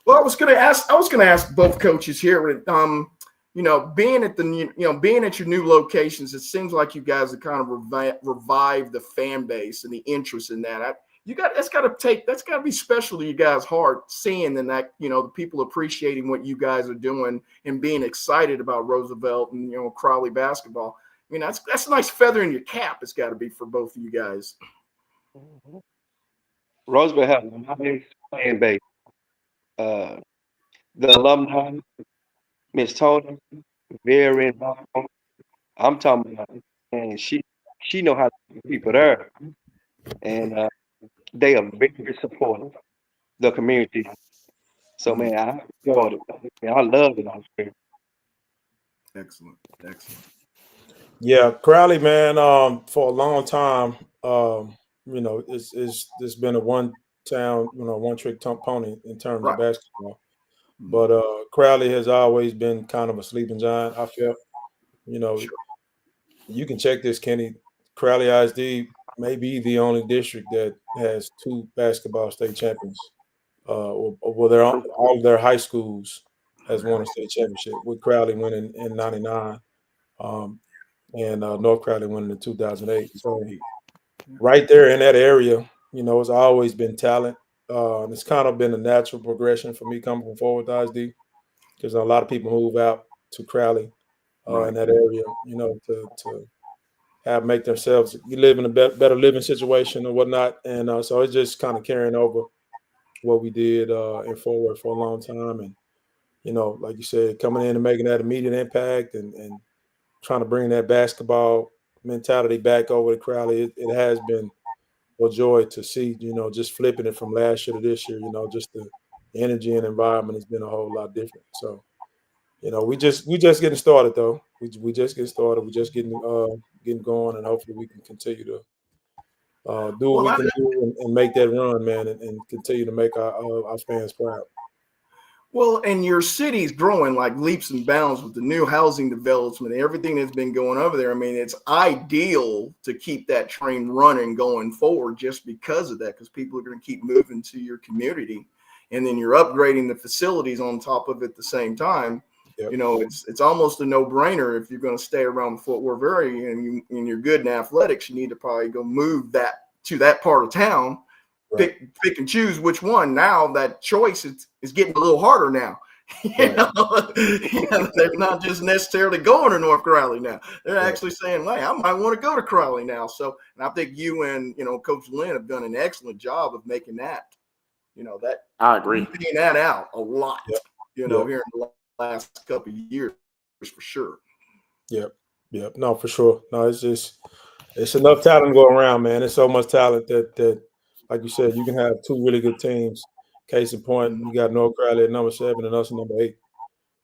Well, I was going to ask both coaches here. Being at your new locations, it seems like you guys have kind of revived the fan base and the interest in that. That's got to be special to you guys' heart, seeing and that the people appreciating what you guys are doing and being excited about Roosevelt and Crowley basketball. I mean, that's a nice feather in your cap. It's got to be for both of you guys. Roosevelt has a nice fan base. The alumni, Miss Tony, very involved. I'm talking about, and she know how to keep people there, and they are very supportive the community. So man, I enjoyed it. I love it out there. Excellent. Yeah, Crowley, man, for a long time, it's been a one town, one trick pony in terms of basketball. But Crowley has always been kind of a sleeping giant. I felt, you can check this, Kenny. Crowley ISD may be the only district that has 2 basketball state champions. All of their high schools has won a state championship, with Crowley winning in '99, and North Crowley winning in 2008. So right there in that area, it's always been talent. It's kind of been a natural progression for me coming from Fort Worth ISD, because a lot of people move out to Crowley in that area, to make themselves live in a better living situation or whatnot. And so it's just kind of carrying over what we did in Fort Worth for a long time. And, like you said, coming in and making that immediate impact and trying to bring that basketball mentality back over to Crowley, it has been a joy to see, just flipping it from last year to this year, just the energy and environment has been a whole lot different. So, we just getting started though. We just getting started. We're just getting going, and hopefully we can continue to do what we can do and make that run, man, and continue to make our fans proud. Well, and your city's growing like leaps and bounds with the new housing development and everything that's been going over there. I mean, it's ideal to keep that train running going forward just because of that, because people are going to keep moving to your community, and then you're upgrading the facilities on top of it at the same time. Yep. It's almost a no-brainer if you're going to stay around the Fort Worth area and you're good in athletics. You need to probably go move that to that part of town. Right. Pick and choose which one. Now that choice is getting a little harder now. They're not just necessarily going to North Crowley now. They're actually saying, "Hey, I might want to go to Crowley now." So, and I think you and Coach Lynn have done an excellent job of making that. That I agree. Putting that out a lot. Here in the last couple of years, for sure. Yep. No, for sure. No, it's enough talent to go around, man. There's so much talent that, like you said, you can have 2 really good teams. Case in point, you got North Crowley at number 7 and us at number 8.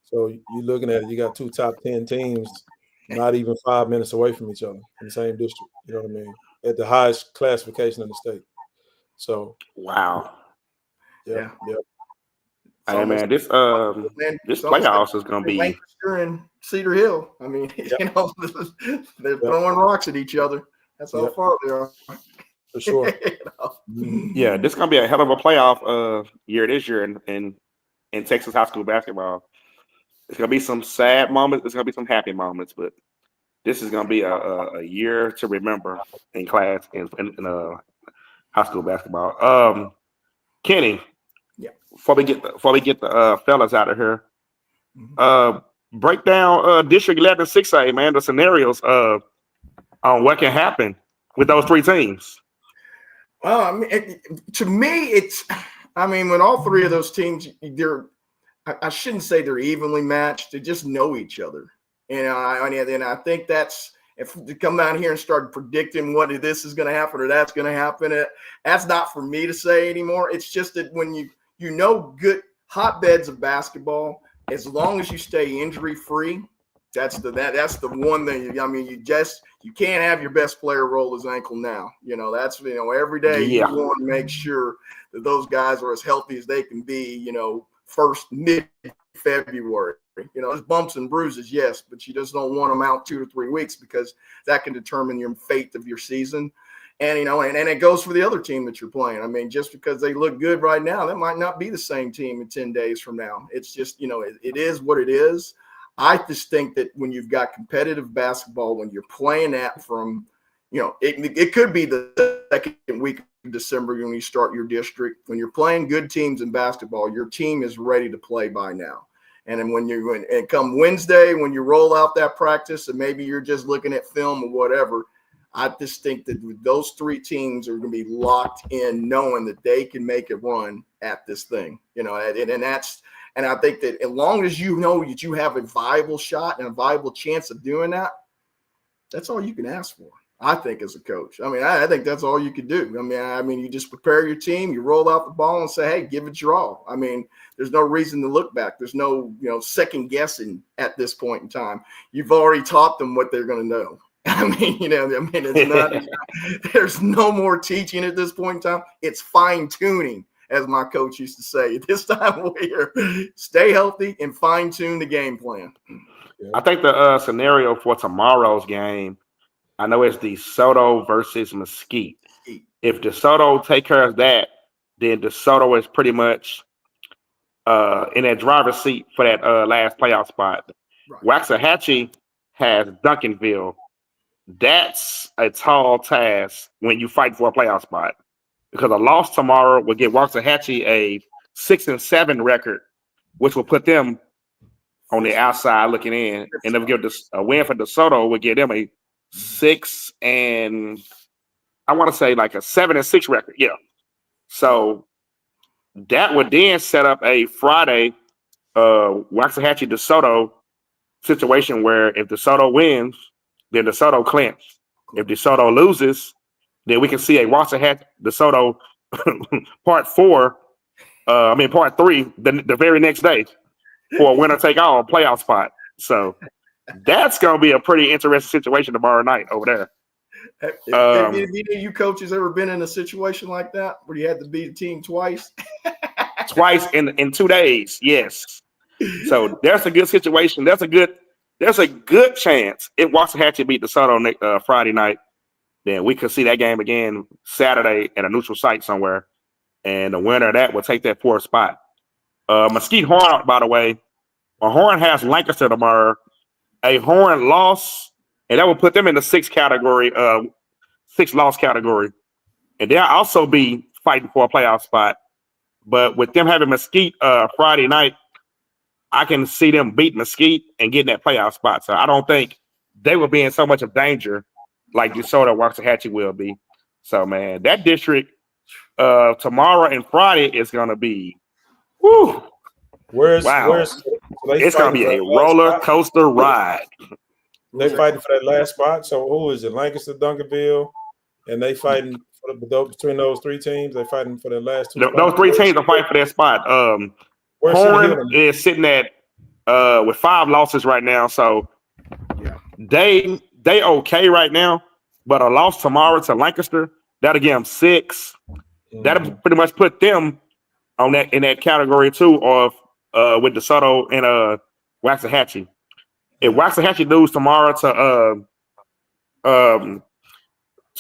So you're looking at it, you got 2 top 10 teams, not even 5 minutes away from each other in the same district. You know what I mean? At the highest classification in the state. So wow. Yeah. Hey man, this playoffs is gonna be Lancaster and Cedar Hill. I mean, they're throwing rocks at each other. That's how far they are. For sure. Yeah, this is gonna be a hell of a playoff year this year in Texas high school basketball. It's gonna be some sad moments. It's gonna be some happy moments, but this is gonna be a year to remember in class in high school basketball. Kenny. Yeah. Before we get the fellas out of here, break down District 11 6A, man, the scenarios on what can happen with those 3 teams. Well, I mean, to me, when all 3 of those teams, I shouldn't say they're evenly matched. They just know each other. And I think that's, if to come out here and start predicting what this is going to happen or that's going to happen, that's not for me to say anymore. It's just that when you good hotbeds of basketball, as long as you stay injury free, that's the one thing. I mean, you can't have your best player roll his ankle now. That's every day you want to make sure that those guys are as healthy as they can be. First mid-February. There's bumps and bruises, yes, but you just don't want them out 2 to 3 weeks because that can determine your fate of your season. And, and it goes for the other team that you're playing. I mean, just because they look good right now, that might not be the same team in 10 days from now. It's just, it is what it is. I just think that when you've got competitive basketball, when you're playing that from, it could be the second week of December when you start your district. When you're playing good teams in basketball, your team is ready to play by now. And then and come Wednesday, when you roll out that practice and maybe you're just looking at film or whatever, I just think that those three teams are going to be locked in, knowing that they can make a run at this thing, and I think that as long as you know that you have a viable shot and a viable chance of doing that, that's all you can ask for. I think as a coach, I think that's all you can do. I mean, you just prepare your team, you roll out the ball and say, hey, give it your all. There's no reason to look back. There's no, second guessing at this point in time. You've already taught them what they're going to know. It's not, there's no more teaching at this point in time. It's fine tuning, as my coach used to say. At this time of year, stay healthy and fine tune the game plan. I think the scenario for tomorrow's game, I know it's DeSoto versus Mesquite. If DeSoto take care of that, then DeSoto is pretty much in that driver's seat for that last playoff spot. Right. Waxahachie has Duncanville. That's a tall task when you fight for a playoff spot, because a loss tomorrow will give Waxahachie a 6-7 record, which will put them on the outside looking in, and they'll give a win for DeSoto would give them a 6 and I want to say like a 7-6 record. Yeah. So that would then set up a Friday Waxahachie DeSoto situation where if DeSoto wins, then DeSoto clinch. If DeSoto loses, then we can see a Waxahachie DeSoto part 3 the very next day for a winner take all playoff spot. So that's going to be a pretty interesting situation tomorrow night over there. Have you coaches ever been in a situation like that where you had to beat a team twice? Twice in 2 days, yes. So there's a good situation. There's a good chance if Waxahachie beat DeSoto Friday night, then we could see that game again Saturday at a neutral site somewhere, and the winner of that will take that 4th spot. Mesquite Horn, by the way, Horn has Lancaster tomorrow. A Horn loss, and that will put them in the 6th category, 6 loss category, and they'll also be fighting for a playoff spot. But with them having Mesquite Friday night, I can see them beat Mesquite and getting that playoff spot. So I don't think they will be in so much of danger like DeSoto Waxahachie will be. So, man, that district tomorrow and Friday is going to be, whoo. It's going to be a roller coaster ride. They fighting for that last spot. So who is it? Lancaster, Duncanville, and they fighting between those 3 teams. They fighting for the last 2. Those 3 teams are fighting for that spot. Horn is sitting at with 5 losses right now, so they okay right now. But a loss tomorrow to Lancaster, that'll give them 6. That'll pretty much put them on that in that category too of with DeSoto and Waxahachie. If Waxahachie lose tomorrow to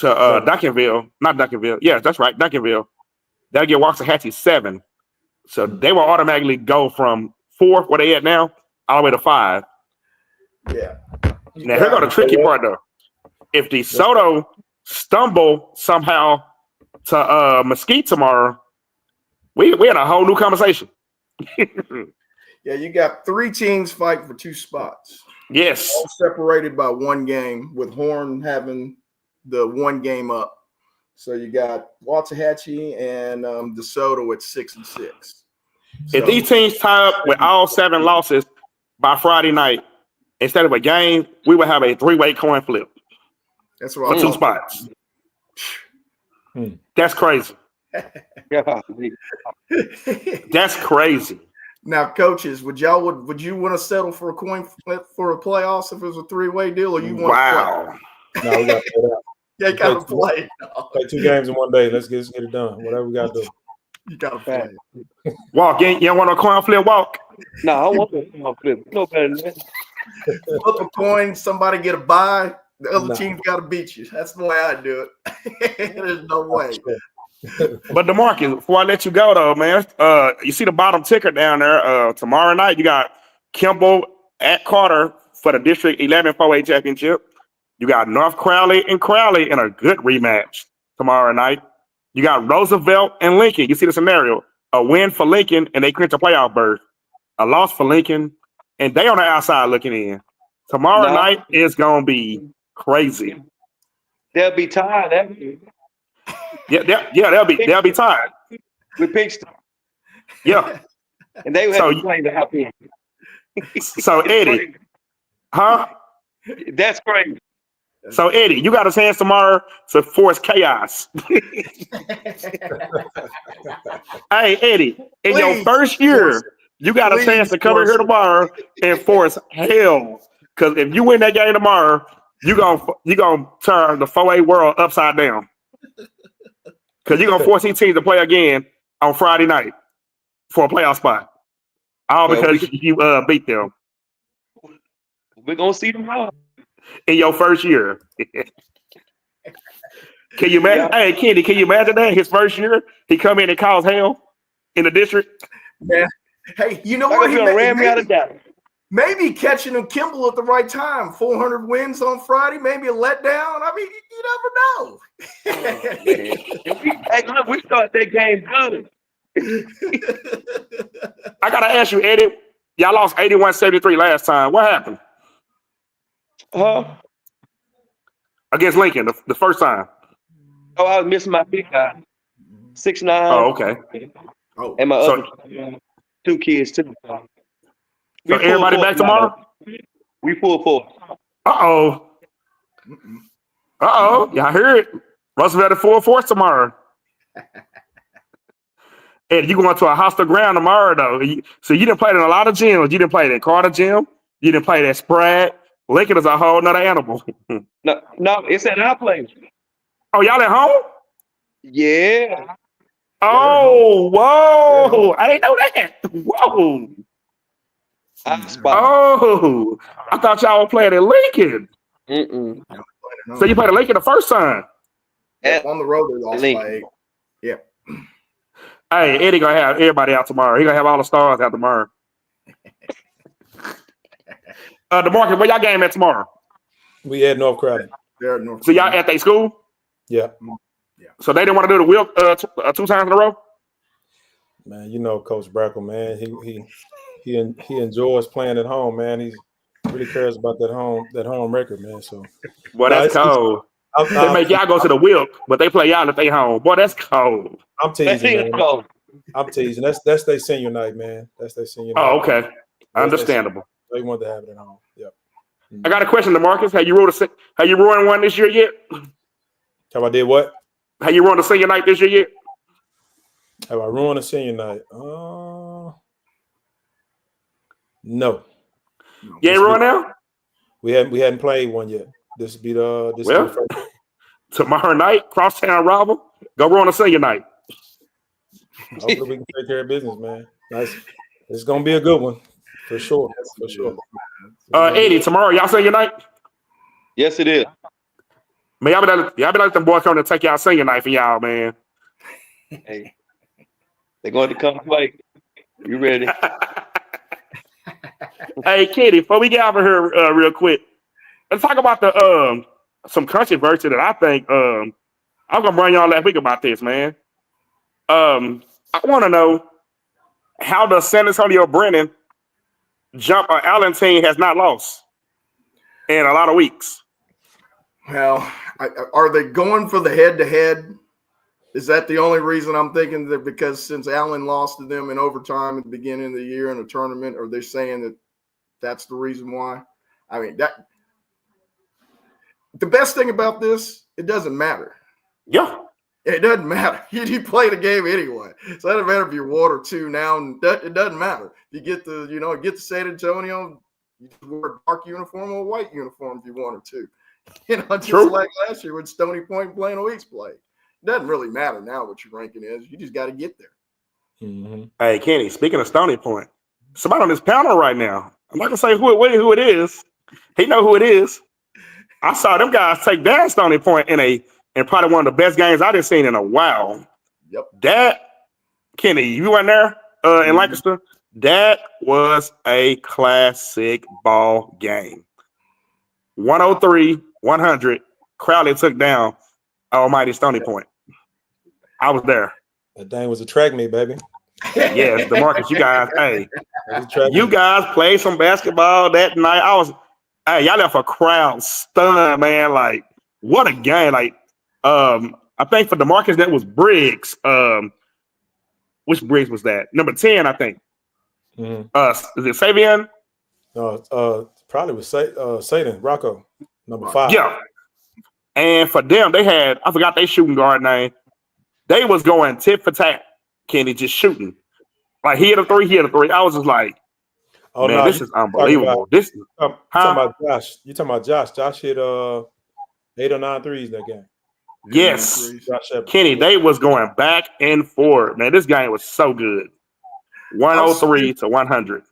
Duncanville, not Duncanville, yes, that's right, Duncanville, that'll get Waxahachie 7. So they will automatically go from 4th, where they at now, all the way to 5. Yeah. Now here go the tricky part though. If DeSoto stumble somehow to Mesquite tomorrow, we had a whole new conversation. Yeah, you got 3 teams fighting for 2 spots. Yes. All separated by 1 game, with Horn having the 1 game up. So you got Waxahachie and DeSoto at 6-6. If these teams tie up with all 7 losses by Friday night, instead of a game, we would have a 3-way coin flip. That's right. For 2 spots. That's crazy. That's crazy. Now, coaches, would you want to settle for a coin flip for a playoffs if it was a 3-way deal, or you want to play? No, we got to play that. Yeah, got to play. Play 2 games in 1 day. Let's get it done. Whatever we got to do. You got to play. Walk, you don't want a coin flip, Walk? No, I want a coin flip. No better than that. Flip a coin, somebody get a bye, The other Nah. team's got to beat you. That's the way I do it. There's no way. But Demarqus, before I let you go though, man, you see the bottom ticker down there. Tomorrow night you got Kimball at Carter for the District 11 4A championship. You got North Crowley and Crowley in a good rematch tomorrow night. You got Roosevelt and Lincoln. You see the scenario: a win for Lincoln and they clinch a playoff berth. A loss for Lincoln and they on the outside looking in. Tomorrow night is gonna be crazy. They'll be tired. They'll be tired. We pitched them. Yeah. And they have to play the happy. So Eddie, huh? That's crazy. So Eddie, you got a chance tomorrow to force chaos. Hey Eddie, in your first year, you got a chance to come in here tomorrow and force hell. Because if you win that game tomorrow, you gonna turn the 4A world upside down. Because you're gonna force these teams to play again on Friday night for a playoff spot. All because you beat them. We're gonna see them out in your first year. Can you imagine? Hey, Kenny, can you imagine that? His first year, he come in and cause hell in the district. Yeah. Hey, you know what? He ran me out of Dallas. Maybe catching him Kimball at the right time. 400 wins on Friday, maybe a letdown. I mean, you never know. Hey, look, we start that game good. I gotta ask you, Eddie. Y'all lost 81-73 last time. What happened? Against Lincoln, the first time. Oh, I was missing my big guy. 6'9". Oh, okay. And my other two kids too. So everybody back tomorrow? We full force. Uh-oh. Y'all hear it. Roosevelt at full force tomorrow. And you going to a hostile ground tomorrow, though. So you didn't play in a lot of gyms. You didn't play at Carter Gym. You didn't play at Spratt. Lincoln is a whole nother animal. No, it's at our place. Oh, y'all at home? Yeah. Oh, whoa. I didn't know that. Whoa. Oh, I thought y'all were playing at Lincoln. So you played at Lincoln the first time? On the road, they lost by 8. Yeah. Hey, Eddie gonna have everybody out tomorrow. He gonna have all the stars out tomorrow. Demarqus, where y'all game at tomorrow? We at North Crowley. So y'all at their school? Yeah. So they didn't want to do the wheel 2 times in a row? Man, you know Coach Brackle, man. He enjoys playing at home, man. He really cares about that home record, man. So, boy, that's cold. They make y'all go to the Wilk, but they play y'all if they home. Boy, that's cold. I'm teasing, man. I'm teasing. That's their senior night, man. That's their senior night. Oh, okay. Understandable. They want to have it at home. Yep. I got a question, Demarqus. Have you ruined one this year yet? Have I did what? Have you ruined a senior night this year yet? Have I ruined a senior night? No. You ain't ruined now? We hadn't played one yet. This will be the tomorrow night, crosstown rival. Go ruin a senior night. Hopefully we can take care of business, man. Nice. It's gonna be a good one for sure. For sure. Eddie, tomorrow y'all senior night? Yes, it is. Man, y'all be like them boys coming to take y'all senior night for y'all, man. Hey, they're going to come play. You ready? Hey, Kitty, before we get out of here real quick, let's talk about the some controversy that I think I'm gonna bring y'all last week about this, man. I want to know how the San Antonio Brennan jump Allen team has not lost in a lot of weeks. Well, are they going for the head-to-head? Is that the only reason I'm thinking that because since Allen lost to them in overtime at the beginning of the year in a tournament, are they saying that that's the reason why? I mean, the best thing about this, it doesn't matter. Yeah. It doesn't matter. You play the game anyway. So it doesn't matter if you're 1 or 2 now. It doesn't matter. You get to San Antonio, you just wear a dark uniform or a white uniform if you 1 or 2. Just like last year when Stony Point and Plano East played. It doesn't really matter now what your ranking is. You just got to get there. Mm-hmm. Hey, Kenny, speaking of Stony Point, somebody on this panel right now, I'm not going to say who it is. He know who it is. I saw them guys take down Stony Point in probably one of the best games I've seen in a while. Yep. That, Kenny, you weren't there in Lancaster? That was a classic ball game. 103-100. Crowley took down almighty Stony Point. I was there. That thing was a track meet, baby. Yes, Demarqus, you guys played some basketball that night. Y'all left a crowd stunned, man. Like, what a game. Like, I think for Demarqus, that was Briggs. Which Briggs was that? Number 10, I think. Mm-hmm. Is it Savion? Probably was Satan, Rocco, number 5. Yeah. And for them, they had, I forgot their shooting guard name. They was going tit for tat, Kenny, just shooting. Like, he hit a three. I was just like, man, this is unbelievable. Talking about Josh. You talking about Josh. Josh hit 8 or 9 threes that game. Yes. Kenny, they was going back and forth. Man, this game was so good. 103-100.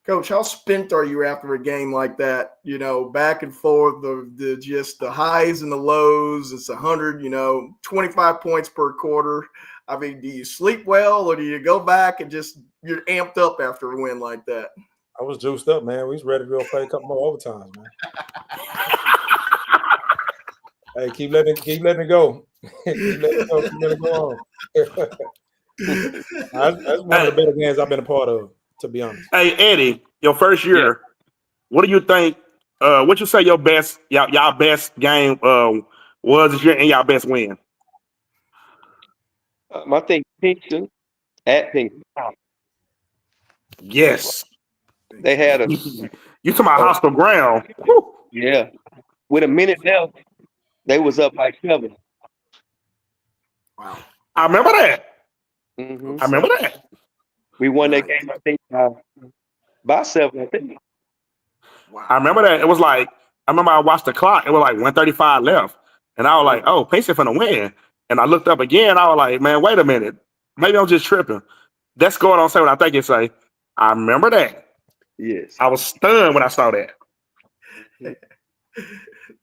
Coach, how spent are you after a game like that? You know, back and forth, just the highs and the lows. It's 100, 25 points per quarter. I mean, do you sleep well, or do you go back and you're amped up after a win like that? I was juiced up, man. We was ready to go play a couple more overtimes, man. Hey, keep letting it go. Keep letting it go on. That's one of the better games I've been a part of, to be honest. Hey, Eddie, your first year, what do you think? What you say your best, y'all best game was this year and y'all best win? I think Pinkerton at Pinkerton. Yes. They had a. You talking about hostile ground? Yeah. With a minute left, they was up by 7. Wow. I remember that. Mm-hmm. I remember that. We won that game, I think, by 7, I think. Wow. I remember that. It was like, I remember I watched the clock. It was like 1:35 left. And I was like, oh, Pacey finna win. And I looked up again. I was like, man, wait a minute. Maybe I'm just tripping. That score don't say what I think it say. I remember that. Yes. I was stunned when I saw that.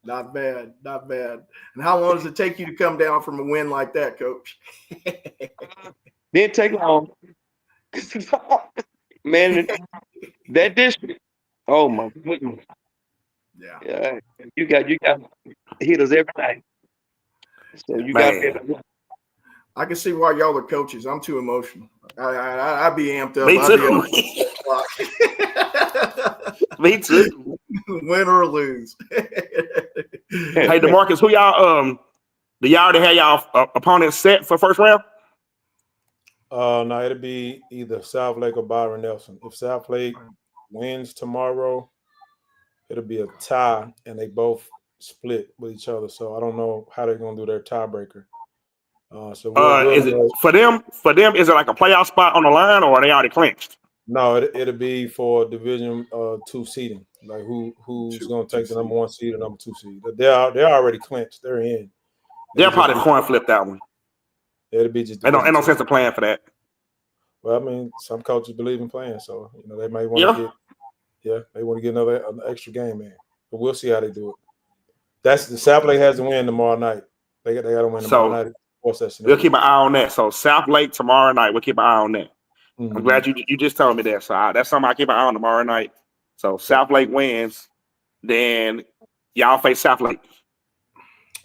Not bad. Not bad. And how long does it take you to come down from a win like that, Coach? Didn't take long. Man, that district. Oh my goodness. Yeah. You got hitters every night. So you got. I can see why y'all are coaches. I'm too emotional. I'd be amped up. Me too. Me too. Win or lose. Hey, Demarqus, who y'all do y'all already have y'all opponents set for first round? No, it'll be either South Lake or Byron Nelson. If South Lake wins tomorrow, it'll be a tie, and they both split with each other. So I don't know how they're gonna do their tiebreaker. So is it for them? For them, is it like a playoff spot on the line, or are they already clinched? No, it'll be for Division 2 seeding. Like who's going to take the number 1 seed and number 2 seed. They're already clinched. They're in. They'll probably coin flip that one. It'll be just. Ain't no sense of playing for that. Well, I mean, some coaches believe in playing, so they may want to they want to get another extra game in. But we'll see how they do it. That's the South Lake has to win tomorrow night. They got to win tomorrow night. We'll keep an eye on that. So South Lake tomorrow night. We'll keep an eye on that. Mm-hmm. I'm glad you just told me that. So that's something I keep an eye on tomorrow night. So South Lake wins, then y'all face South Lake.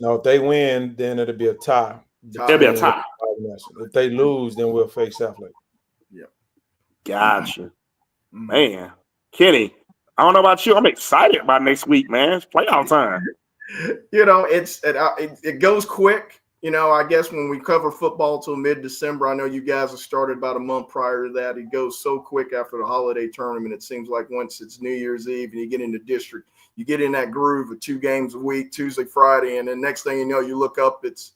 No, if they win, then it'll be a tie. It'll be a tie. If they lose, then we'll face South Lake. Yeah. Gotcha. Man, Kenny, I don't know about you. I'm excited about next week, man. It's playoff time. It goes quick. I guess when we cover football till mid-December, I know you guys have started about a month prior to that. It goes so quick after the holiday tournament. It seems like once it's New Year's Eve and you get into district, you get in that groove of 2 games a week, Tuesday, Friday, and then next thing you know, you look up, it's,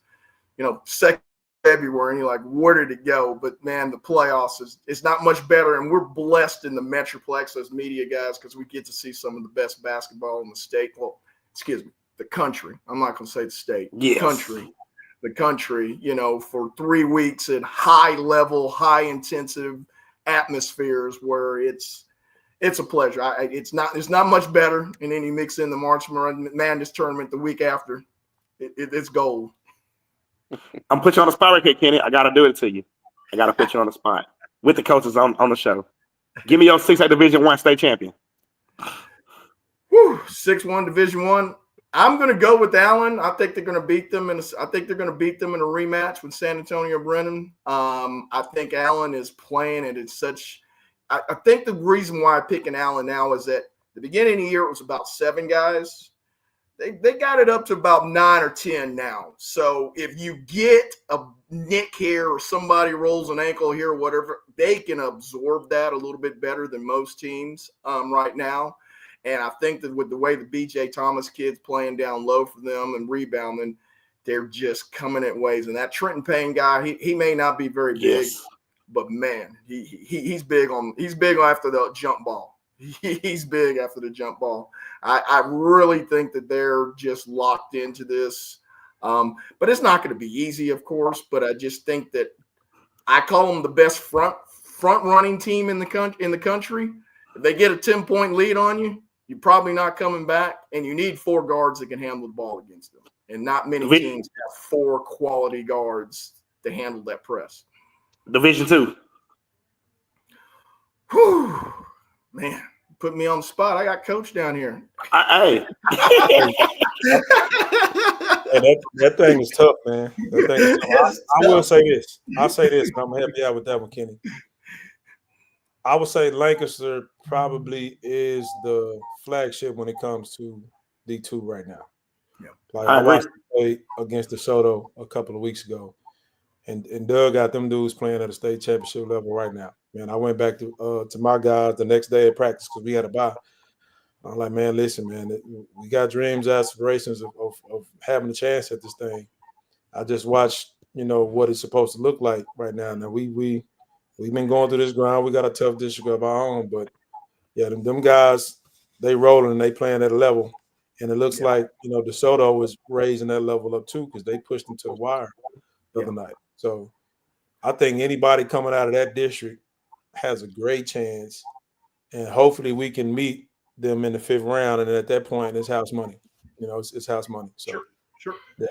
2nd February, and you're like, where did it go? But, man, the playoffs is not much better, and we're blessed in the Metroplex as media guys because we get to see some of the best basketball in the state. Well, excuse me, the country. I'm not going to say the state. Yes. The country, for 3 weeks at high level, high intensive atmospheres where it's It's a pleasure. It's not much better, and then you mix in the March Madness tournament the week after. It's gold. I'm put you on the spot right here, Kenny. I got to do it to you. I got to put you on the spot with the coaches on the show. Give me your 6A Division I state champion. 6-1 Division I. I'm going to go with Allen. I think they're going to beat them, and I think they're going to beat them in a rematch with San Antonio Brennan. I think Allen is playing, and it's such. I think the reason why I'm picking Allen now is that the beginning of the year it was about 7 guys. They got it up to about 9 or 10 now. So if you get a nick here or somebody rolls an ankle here or whatever, they can absorb that a little bit better than most teams right now. And I think that with the way the B.J. Thomas kids playing down low for them and rebounding, they're just coming at ways. And that Trenton Payne guy, he may not be very big, but man, he's big on after the jump ball. He's big after the jump ball. I really think that they're just locked into this. But it's not going to be easy, of course. But I just think that I call them the best front running team in the country. If they get a 10-point lead on you, you're probably not coming back, and you need 4 guards that can handle the ball against them. And not many teams have 4 quality guards to handle that press. Division II. Whew, man, put me on the spot. I got Coach down here. Hey. that thing is tough, man. That thing is tough. I will say this. I'll say this, and I'm going to help you out with that one, Kenny. I would say Lancaster probably is the flagship when it comes to D2 right now. Yeah. Like I watched them play against DeSoto a couple of weeks ago, and Doug got them dudes playing at a state championship level right now. Man, I went back to my guys the next day at practice because we had a bye. I'm like, man, listen, man, we got dreams, aspirations of having a chance at this thing. I just watched, what it's supposed to look like right now. Now we've been going through this ground. We got a tough district of our own, but yeah, them guys, they rolling and they playing at a level. And it looks like, DeSoto was raising that level up too because they pushed them to the wire the other night. So I think anybody coming out of that district has a great chance. And hopefully we can meet them in the 5th round. And at that point, it's house money. It's house money. So, Sure. Yeah.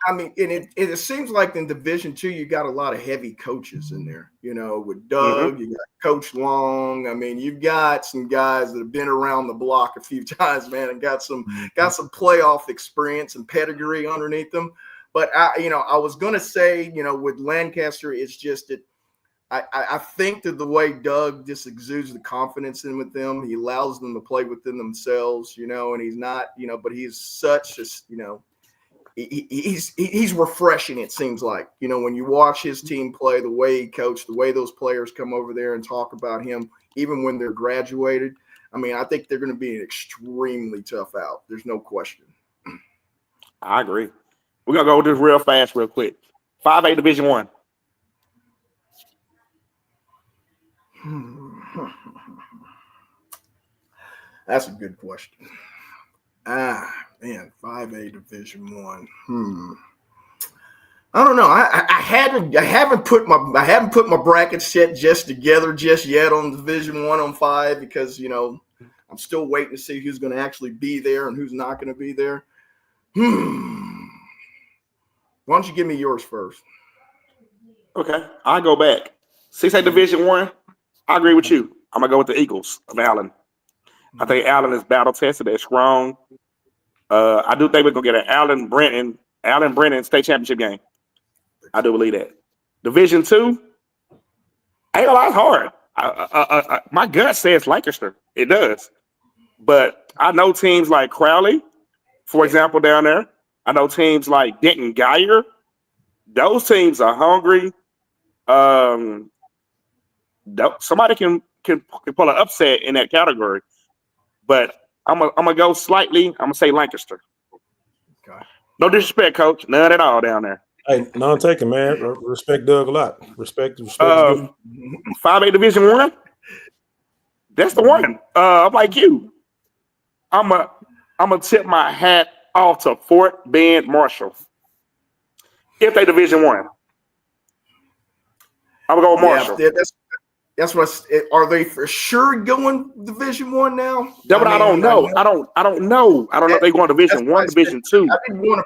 I mean, and it seems like in Division II, you got a lot of heavy coaches in there, with Doug, you got Coach Long. I mean, you've got some guys that have been around the block a few times, man, and got some playoff experience and pedigree underneath them. But I was going to say, with Lancaster, it's just that I think that the way Doug just exudes the confidence in with them, he allows them to play within themselves, and he's not, but he's such a, he's refreshing, it seems like, when you watch his team play, the way he coached, the way those players come over there and talk about him, even when they're graduated. I mean, I think they're going to be an extremely tough out. There's no question. I agree. We're going to go just real fast, real quick. 5A Division I. That's a good question. Man, 5A Division I. I don't know. I haven't put my bracket set together just yet on Division I on 5 because I'm still waiting to see who's going to actually be there and who's not going to be there. Why don't you give me yours first? Okay, I'll go back. 6A Division I. I agree with you. I'm gonna go with the Eagles of Allen. I think Allen is battle tested. They're strong. I do think we're gonna get an Allen Brennan state championship game. I do believe that. Division II, ain't a lot hard. My gut says Lancaster. It does. But I know teams like Crowley, for example, down there. I know teams like Denton Geyer. Those teams are hungry. Somebody can pull an upset in that category. But I'm gonna go slightly. I'm gonna say Lancaster. Okay. No disrespect, Coach. None at all down there. Hey, none taken, man. Respect Doug a lot. Respect is good. 5A Division I. That's the one. I'm like you. I'm gonna tip my hat off to Fort Bend Marshall. If they Division I, I'm gonna go with Marshall. Yeah, That's what. Are they for sure going Division One now? That's what I don't know. I don't know. I don't know if they going Division One, Division Two. I didn't want to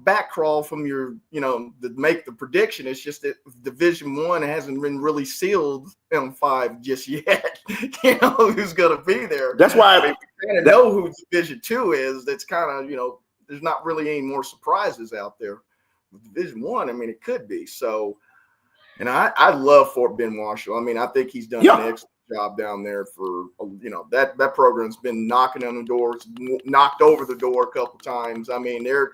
back crawl from your, to make the prediction. It's just that Division One hasn't been really sealed in 5 just yet. Who's going to be there? That's why we kind of know who Division Two is. That's kind of, there's not really any more surprises out there. With Division One, I mean, it could be so. And I love Fort Bend Marshall. I mean, I think he's done an excellent job down there for, that program's been knocking on the doors, knocked over the door a couple times. I mean, they're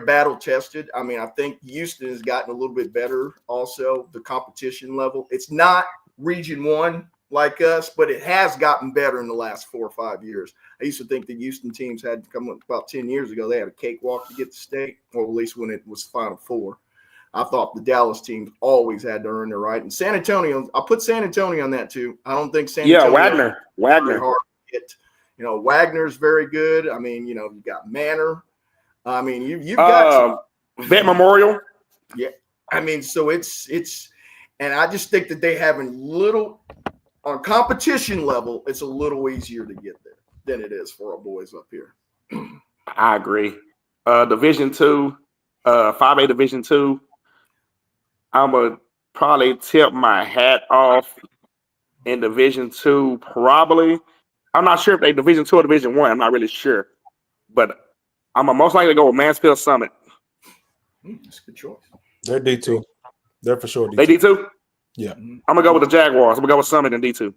battle tested. I mean, I think Houston has gotten a little bit better also, the competition level. It's not Region 1 like us, but it has gotten better in the last 4 or 5 years. I used to think the Houston teams had to come up about 10 years ago. They had a cakewalk to get the state, or at least when it was Final Four. I thought the Dallas teams always had to earn their right. And San Antonio, I'll put San Antonio on that too. I don't think San Antonio. Yeah, Wagner. Hard to get. Wagner's very good. I mean, you got Manor. I mean, you've got Vet Memorial. Yeah. I mean, so it's and I just think that they have a little on competition level, it's a little easier to get there than it is for our boys up here. I agree. Division 2, 5A Division 2. I'm going to probably tip my hat off in Division 2, probably. I'm not sure if they Division 2 or Division 1. I'm not really sure. But I'm going to most likely go with Mansfield Summit. That's a good choice. They're D2. They're for sure D2. They D2? Yeah. I'm going to go with the Jaguars. I'm going to go with Summit and D2.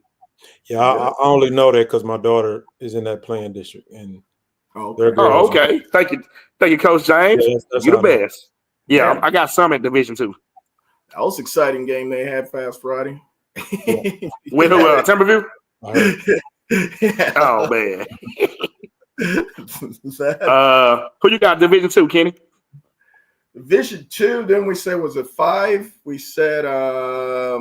Yeah, I only know that because my daughter is in that playing district. And okay. Thank you, Coach James. Yeah, you're the best. Yeah, I got Summit Division 2. That was an exciting game they had Fast Friday. Yeah. With who? Timberview? Oh, man. Who you got Division 2, Kenny? Division 2, then we said, was it 5? We said, I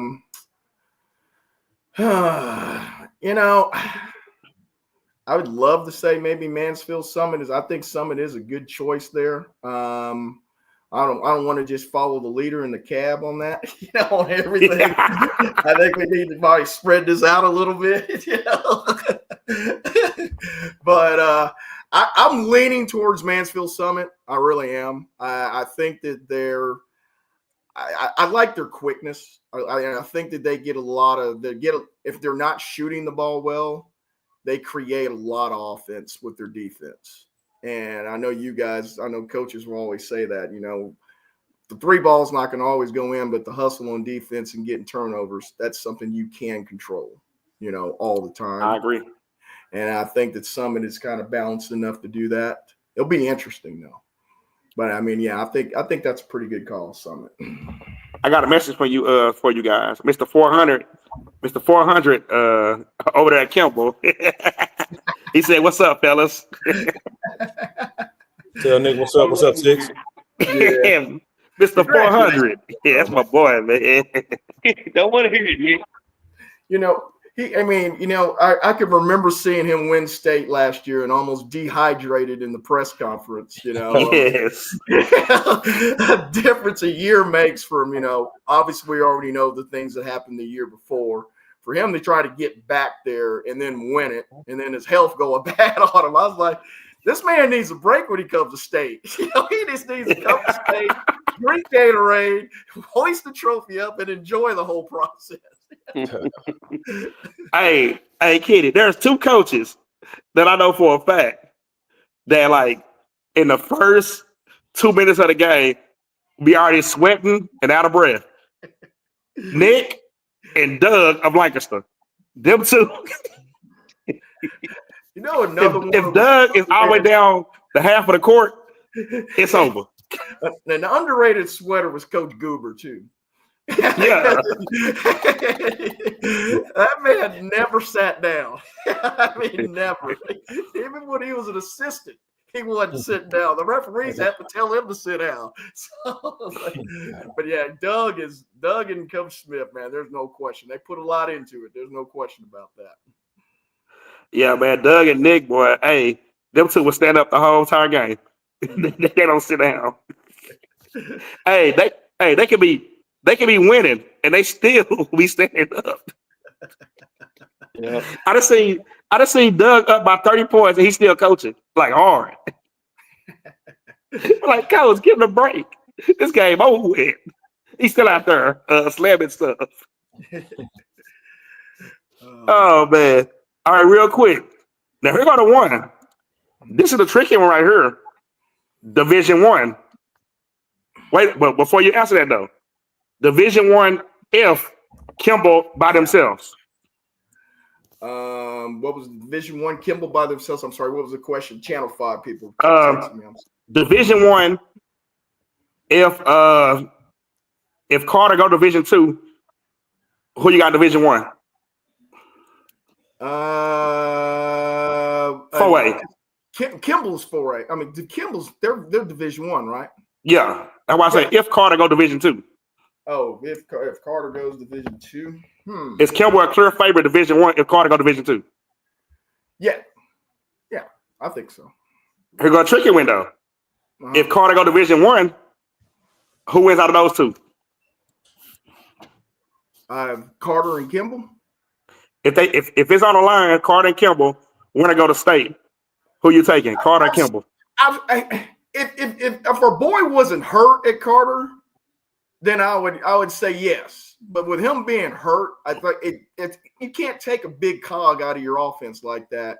would love to say maybe Mansfield Summit I think Summit is a good choice there. I don't want to just follow the leader in the cab on that, on everything. Yeah. I think we need to probably spread this out a little bit, But I'm leaning towards Mansfield Summit. I really am. I think that I like their quickness. I think that they get if they're not shooting the ball well, they create a lot of offense with their defense. And I know coaches will always say that, the 3 ball's not going to always go in, but the hustle on defense and getting turnovers, that's something you can control, all the time. I agree. And I think that Summit is kind of balanced enough to do that. It'll be interesting though. But I mean, yeah, I think that's a pretty good call, Summit. I got a message for you guys. Mr. 400 over there at Kimball. He said, "What's up, fellas?" Tell Nick, what's up, Six? Yeah. Mr. 400. Yeah, that's my boy, man. Don't want to hear it, Nick. I could remember seeing him win state last year and almost dehydrated in the press conference, Yes. A difference a year makes from, obviously we already know the things that happened the year before. For him to try to get back there and then win it, and then his health going bad on him, I was like, this man needs a break when he comes to state. He just needs to come to state, drink Gatorade, hoist the trophy up, and enjoy the whole process. Hey, Kitty, there's 2 coaches that I know for a fact that, like, in the first 2 minutes of the game, be already sweating and out of breath. Nick and Doug of Lancaster. Them 2. Another one. If Doug is all the way down the half of the court, it's over. And the underrated sweater was Coach Goober, too. Yeah. That man never sat down. I mean, never. Even when he was an assistant, he wasn't sitting down. The referees had to tell him to sit down. But yeah, Doug and Coach Smith, man, there's no question. They put a lot into it. There's no question about that. Yeah, man, Doug and Nick, boy, hey, them 2 will stand up the whole entire game. They don't sit down. They could be winning and they still be standing up. Yeah. I just seen Doug up by 30 points, and he's still coaching like hard. Like, coach, give him a break. This game over with. He's still out there slamming stuff. Oh man! All right, real quick. Now here go to one. This is the tricky one right here. Division One. Wait, but before you answer that though, Division One if Kimball by themselves. What was Division One Kimball by themselves? I'm sorry, what was the question? Channel 5 people. Division One if Carter go Division Two, who you got Division One? 4A. Kimball's 4A. I mean, the Kimball's they're Division One, right? Yeah, that's why I say if Carter go Division Two. Oh, if Carter goes Division Two, Is Kimball a clear favorite Division One if Carter go Division Two? Yeah, I think so. Here go a tricky window. If Carter go Division One, who wins out of those two? Carter and Kimball. If it's on the line, Carter and Kimball want to go to state. Who you taking, Carter and Kimball? If our boy wasn't hurt at Carter, then I would say yes. But with him being hurt, I thought you can't take a big cog out of your offense like that.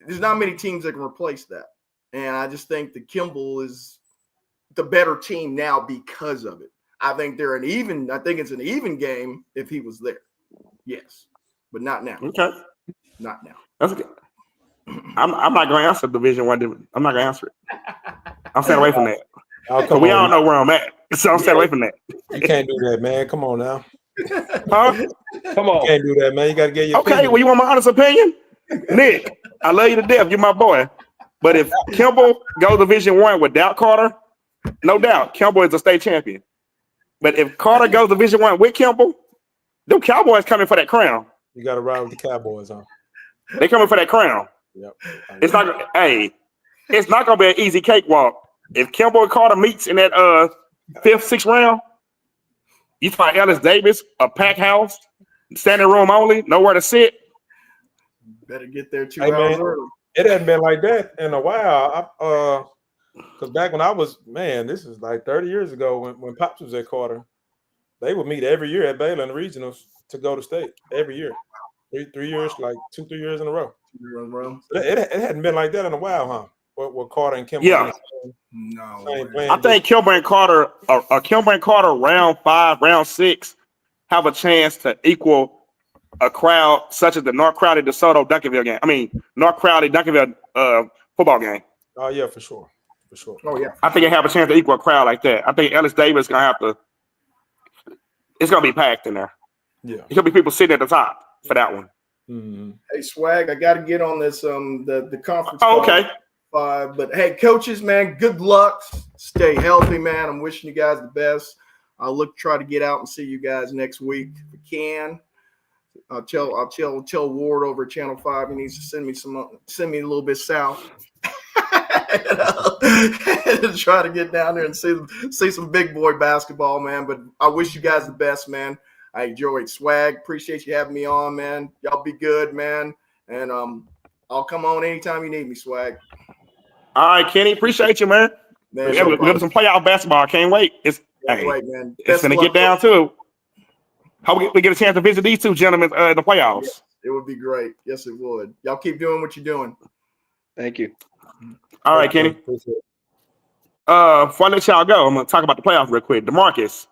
There's not many teams that can replace that, and I just think that Kimball is the better team now because of it. I think it's an even game if he was there. Yes, but not now. Okay, not now. That's okay. I'm not going to answer Division One. I'm not going to answer it. I'm staying away from that. We all know where I'm at, so I'm staying away from that. You can't do that, man. Come on now. Huh? Come on. You can't do that, man. You got to get your Okay, opinion. well, you want my honest opinion? Nick, I love you to death. You're my boy. But if Kimball goes Division One without Carter, no doubt, Kimball is the state champion. But if Carter goes Division One with Kimball, them Cowboys coming for that crown. You got to ride with the Cowboys, huh? They coming for that crown. Yep. It's not gonna be an easy cakewalk. If Kimball and Carter meets in that 5th, 6th round, you find Ellis Davis, a packed house, standing room only, nowhere to sit. Better get there 2 Hey, hours man, early. it hasn't been like that in a while. Because back when I was, this is like 30 years ago when Pops was at Carter, they would meet every year at Baylor in the regionals to go to state every year. 3 years, like 2-3 years in a row. It hadn't been like that in a while, huh? With Carter and Kimball. Yeah. No. I think Kimball and Carter round 5, round 6 have a chance to equal a crowd such as the North Crowley DeSoto Duncanville game. I mean, North Crowley Duncanville football game. Oh, yeah, for sure. For sure. Oh, yeah. I think they have a chance to equal a crowd like that. I think Ellis Davis going to have to – it's going to be packed in there. Yeah. There's going to be people sitting at the top for that one. Mm-hmm. Hey, Swag, I got to get on this the conference. Oh, okay. But hey, coaches, man, good luck. Stay healthy, man. I'm wishing you guys the best. I'll try to get out and see you guys next week if we can. I'll tell Ward over at Channel 5 he needs to send me a little bit south. To try to get down there and see some big boy basketball, man. But I wish you guys the best, man. I enjoyed. Swag. Appreciate you having me on, man. Y'all be good, man. And I'll come on anytime you need me, Swag. All right, Kenny. Appreciate you, man. We're going to some playoff basketball. I can't wait. It's man. It's going to get down to it. Hope we get a chance to visit these two gentlemen in the playoffs. Yes, it would be great. Yes, it would. Y'all keep doing what you're doing. Thank you. All right, Kenny. Before I let y'all go, I'm going to talk about the playoffs real quick. Demarqus.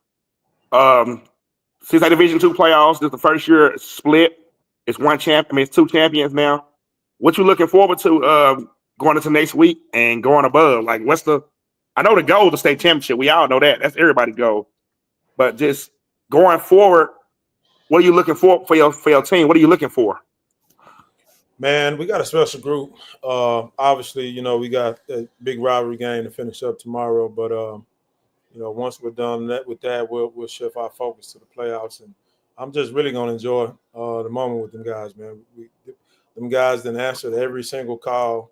Since Division II playoffs, this is the first year split. It's it's 2 champions now. What you looking forward to going into next week and going above? Like, I know the goal is the state championship. We all know that. That's everybody's goal. But just going forward, what are you looking for your team? What are you looking for? Man, we got a special group. Obviously, we got a big rivalry game to finish up tomorrow. But once we're done with that, we'll shift our focus to the playoffs. And I'm just really gonna enjoy the moment with them guys, man. Them guys didn't answer every single call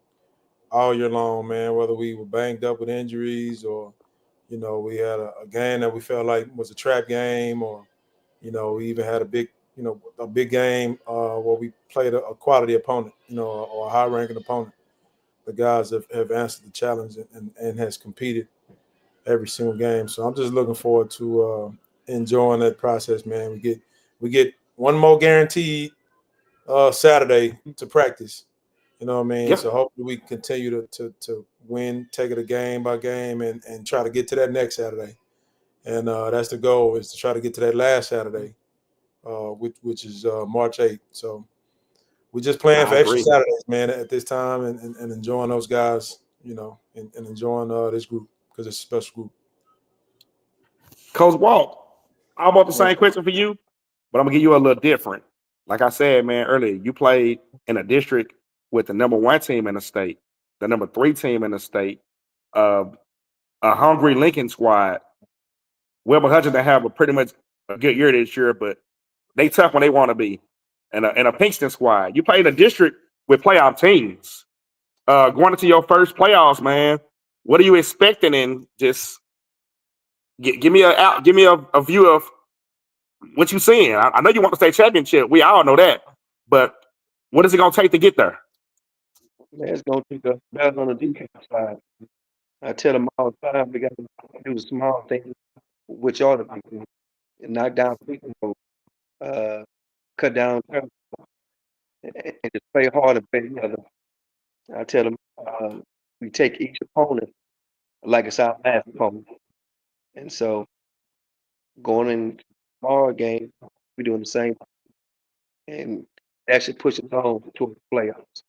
all year long, man. Whether we were banged up with injuries or we had a game that we felt like was a trap game, or You know, we even had a big game where we played a quality opponent, or a high-ranking opponent. The guys have answered the challenge and has competed every single game. So I'm just looking forward to enjoying that process, man. We get one more guaranteed Saturday to practice. You know what I mean? Yeah, So hopefully we continue to win, take it a game by game, and try to get to that next Saturday. And that's the goal, is to try to get to that last Saturday, which is March 8th. So we're just playing I for extra agree. Saturdays, man, at this time, and enjoying those guys, and enjoying this group, because it's a special group. Coach Walt, I want the Yes. same question for you, but I'm gonna give you a little different. Like I said, man, earlier, you played in a district with the number 1 team in the state, the number 3 team in the state, uh, a hungry Lincoln squad. Wilbur Hutchinson have a pretty much a good year this year, but they tough when they want to be. And a Pinkston squad. You played a district with playoff teams. Going into your first playoffs, man, what are you expecting? And just give me a view of what you're seeing. I know you want the state championship. We all know that. But what is it going to take to get there? Man, it's gonna take a battle on the defense side. I tell them all the time, we got to do the small things, which are the big things, and knock down people, cut down turnovers, and just play hard and play together. I tell them we take each opponent like it's our last opponent, and so going in tomorrow game, we're doing the same, and actually push us on toward the playoffs.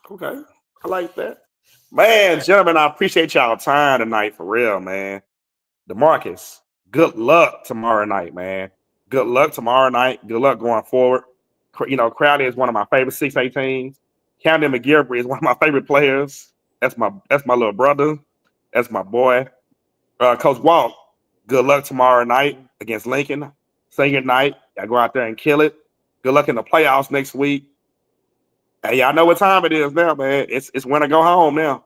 Okay. I like that. Man, gentlemen, I appreciate y'all time tonight for real, man. Demarqus, good luck tomorrow night, man. Good luck tomorrow night. Good luck going forward. Crowley is one of my favorite 6A teams. Camden McGilvery is one of my favorite players. That's my little brother. That's my boy. Coach Walt, good luck tomorrow night against Lincoln. Senior night. Y'all go out there and kill it. Good luck in the playoffs next week. Hey, y'all know what time it is now, man. It's when I go home now.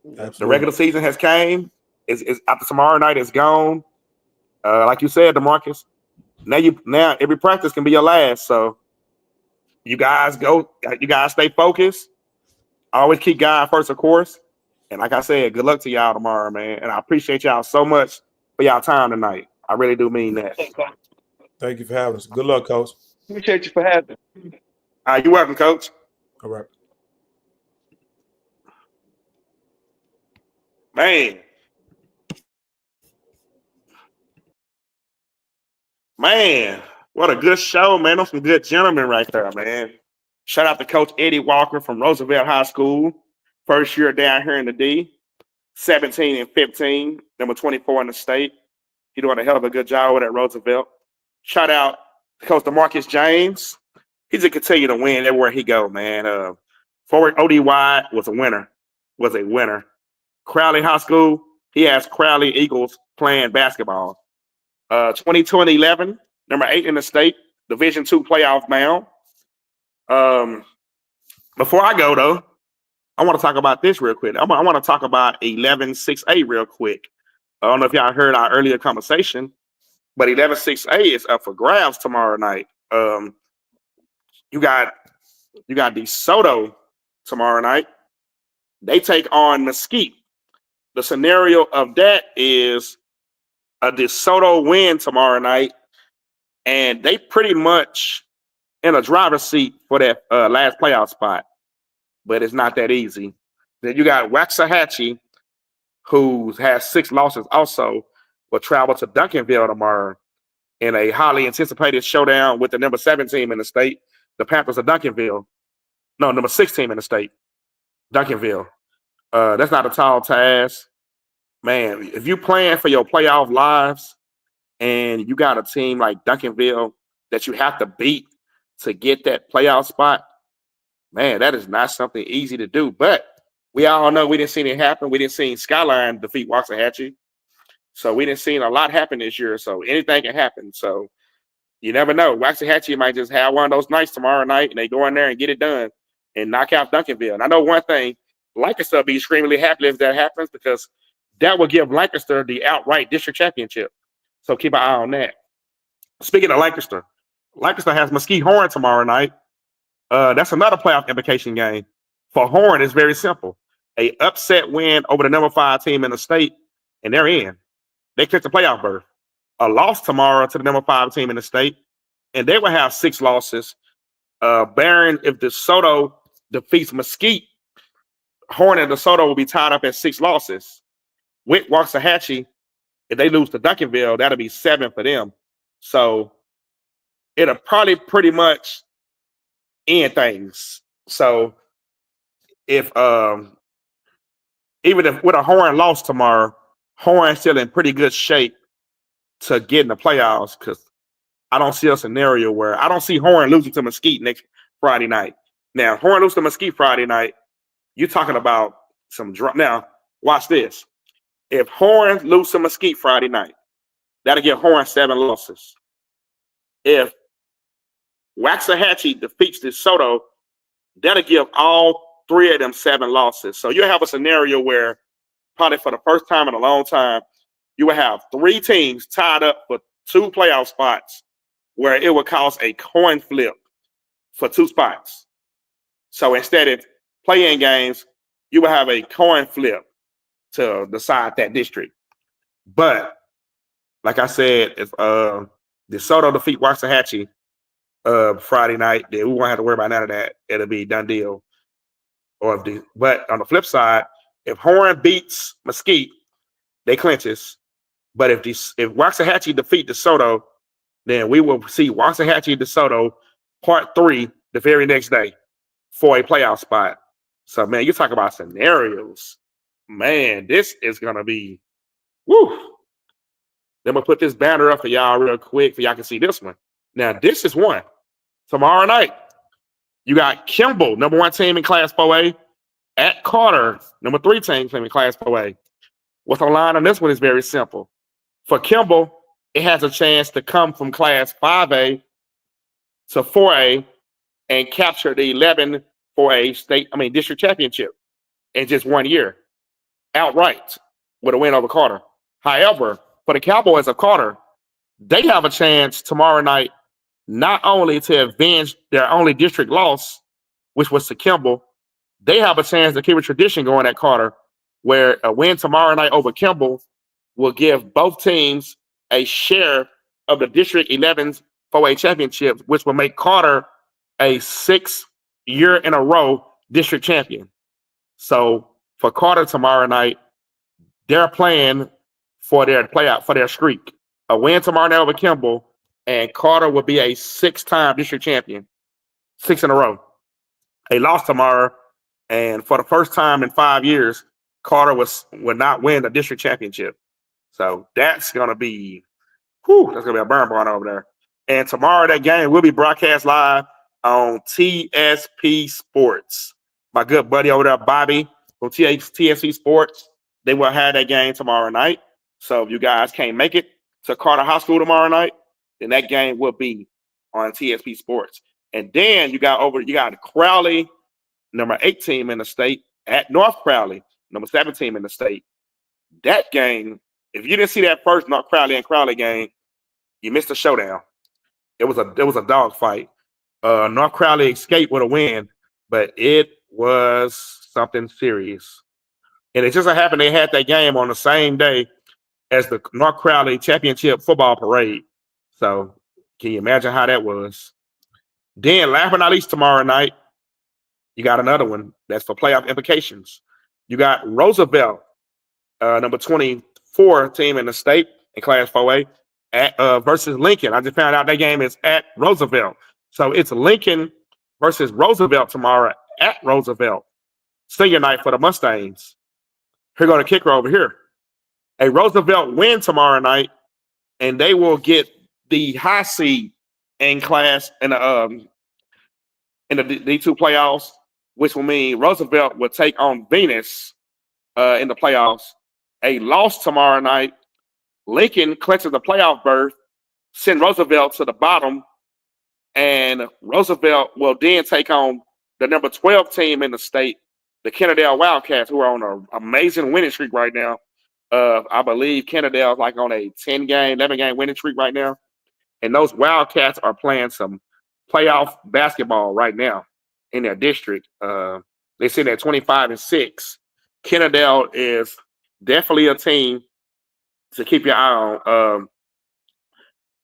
Absolutely. The regular season has came. It's after tomorrow night, it's gone. Like you said, Demarqus, now every practice can be your last. So you guys stay focused. Always keep God first, of course. And like I said, good luck to y'all tomorrow, man. And I appreciate y'all so much for y'all time tonight. I really do mean that. Thank you for having us. Good luck, Coach. Appreciate you for having me. You're welcome, Coach. All right. Man, what a good show, man. Those some good gentlemen right there, man. Shout out to Coach Eddie Walker from Roosevelt High School. First year down here in the D. 17 and 15, number 24 in the state. He doing a hell of a good job with at Roosevelt. Shout out to Coach Demarqus James. He's a continue to win everywhere he go, man. Forward ODY was a winner. Crowley High School, he has Crowley Eagles playing basketball. 2011, number 8 in the state, Division II playoff bound. Before I go, though, I want to talk about this real quick. I want to talk about 11-6A real quick. I don't know if y'all heard our earlier conversation, but 11-6A is up for grabs tomorrow night. You got DeSoto tomorrow night. They take on Mesquite. The scenario of that is a DeSoto win tomorrow night, and they pretty much in a driver's seat for that last playoff spot. But it's not that easy. Then you got Waxahachie, who has 6 losses also, will travel to Duncanville tomorrow in a highly anticipated showdown with the number 7 team in the state, the Panthers of Duncanville. No, number 6 team in the state, Duncanville. That's not a tall task. Man, if you're playing for your playoff lives and you got a team like Duncanville that you have to beat to get that playoff spot, man, that is not something easy to do. But we all know we didn't see it happen. We didn't see Skyline defeat Waxahachie. So we didn't see a lot happen this year. So anything can happen. So you never know. Waxahachie might just have one of those nights tomorrow night and they go in there and get it done and knock out Duncanville. And I know one thing, Lancaster will be extremely happy if that happens, because that will give Lancaster the outright district championship. So keep an eye on that. Speaking of Lancaster has Mesquite Horn tomorrow night. That's another playoff implication game. For Horn, it's very simple. A upset win over the number 5 team in the state, and they're in. They clinch the playoff berth. A loss tomorrow to the number 5 team in the state, and they will have 6 losses. Barron, if DeSoto defeats Mesquite, Horn and DeSoto will be tied up at 6 losses. With Waxahachie, if they lose to Duncanville, that'll be 7 for them. So it'll probably pretty much end things. So if even if with a Horn loss tomorrow, Horn's still in pretty good shape to get in the playoffs, because I don't see a scenario where I don't see Horn losing to Mesquite next Friday night. Now, Horn loses to Mesquite Friday night, you're talking about some drop. Now, watch this. If Horn loses to Mesquite Friday night, that'll give Horn 7 losses. If Waxahachie defeats DeSoto, that'll give all 3 of them 7 losses. So you'll have a scenario where probably for the first time in a long time, you will have 3 teams tied up for 2 playoff spots where it would cause a coin flip for 2 spots. So instead of playing games, you will have a coin flip to decide that district. But like I said, if DeSoto defeat Waxahachie Friday night, then we won't have to worry about none of that. It'll be done deal. But on the flip side, if Horn beats Mesquite, they clinches. But if Waxahachie defeat DeSoto, then we will see Waxahachie DeSoto part 3 the very next day for a playoff spot. So, man, you talk about scenarios. Man, this is going to be, woo. Then we'll put this banner up for y'all real quick so y'all can see this one. Now, this is one. Tomorrow night, you got Kimball, number 1 team in Class 4A, at Carter, number 3 team in Class 4A. What's the line on this one is very simple. For Kimball, it has a chance to come from Class 5A to 4A and capture the 11 4A district championship in just 1 year, outright, with a win over Carter. However, for the Cowboys of Carter, they have a chance tomorrow night not only to avenge their only district loss, which was to Kimball, they have a chance to keep a tradition going at Carter, where a win tomorrow night over Kimball will give both teams a share of the District 11's 4A championship, which will make Carter a 6th year in a row district champion. So for Carter tomorrow night, they're playing for their playoff, for their streak. A win tomorrow night over Kimball, and Carter will be a 6-time district champion, 6 in a row. A loss tomorrow, and for the first time in 5 years, Carter will not win the district championship. So that's gonna be, that's gonna be a burn barn over there. And tomorrow that game will be broadcast live on TSP Sports. My good buddy over there, Bobby from TSP Sports, they will have that game tomorrow night. So if you guys can't make it to Carter High School tomorrow night, then that game will be on TSP Sports. And then you got Crowley, number 8 team in the state, at North Crowley, number 7 team in the state. That game, if you didn't see that first North Crowley and Crowley game, you missed a showdown. It was a dog fight. North Crowley escaped with a win, but it was something serious. And it just so happened they had that game on the same day as the North Crowley Championship football parade. So can you imagine how that was? Then, last but not least, tomorrow night, you got another one that's for playoff implications. You got Roosevelt, number 24 team in the state in Class 4A, versus Lincoln. I just found out that game is at Roosevelt. So it's Lincoln versus Roosevelt tomorrow at Roosevelt. Senior night for the Mustangs. Here go the kicker over here. A Roosevelt win tomorrow night, and they will get the high seed in class in the D2 playoffs, which will mean Roosevelt will take on Venus in the playoffs. A loss tomorrow night, Lincoln clinches the playoff berth, send Roosevelt to the bottom, and Roosevelt will then take on the number 12 team in the state, the Kennedale Wildcats, who are on an amazing winning streak right now. I believe Kennedale is like on a 10-game, 11-game winning streak right now. And those Wildcats are playing some playoff basketball right now in their district. They sit at 25-6. Kennedale is definitely a team to keep your eye on.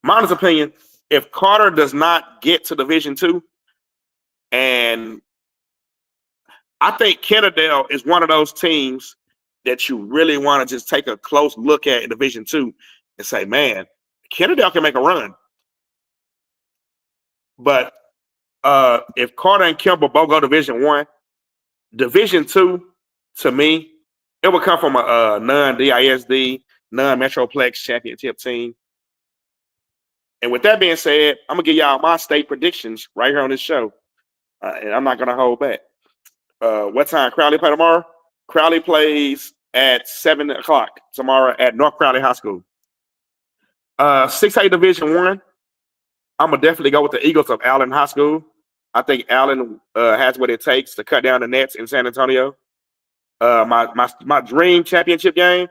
My honest opinion, if Carter does not get to Division II, and I think Kennedale is one of those teams that you really want to just take a close look at in Division II and say, man, Kennedale can make a run. But if Carter and Kimball both go Division I, Division II, to me, it would come from a non-DISD, non-Metroplex championship team. And with that being said, I'm going to give y'all my state predictions right here on this show. And I'm not going to hold back. What time Crowley play tomorrow? Crowley plays at 7 o'clock tomorrow at North Crowley High School. 6A Division I, I'm going to definitely go with the Eagles of Allen High School. I think Allen has what it takes to cut down the nets in San Antonio. My dream championship game,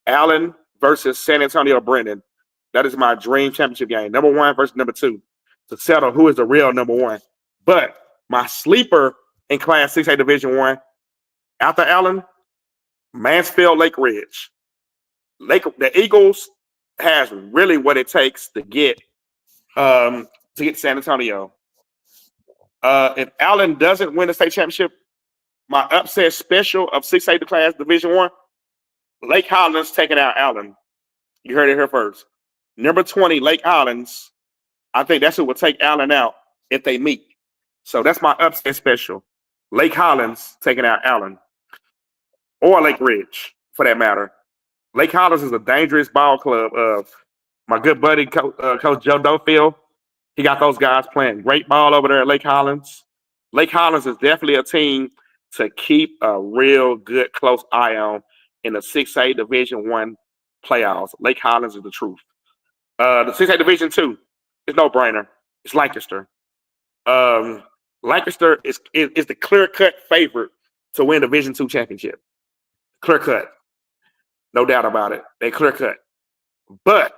Allen versus San Antonio Brennan. That is my dream championship game. Number 1 versus number 2 to settle who is the real number 1. But my sleeper in Class 6A Division I, after Allen, Mansfield Lake Ridge. The Eagles has really what it takes to get San Antonio. If Allen doesn't win the state championship, my upset special of 6A Class Division I, Lake Highlands taking out Allen. You heard it here first. Number 20, Lake Highlands. I think that's who will take Allen out if they meet. So that's my upset special. Lake Highlands taking out Allen. Or Lake Ridge, for that matter. Lake Highlands is a dangerous ball club. My good buddy, Coach Joe Dofield, he got those guys playing great ball over there at Lake Highlands. Lake Highlands is definitely a team to keep a real good, close eye on in the 6A Division I playoffs. Lake Highlands is the truth. The 6A Division II is no brainer. It's Lancaster. Lancaster is the clear-cut favorite to win Division II championship. Clear-cut. No doubt about it. They clear-cut. But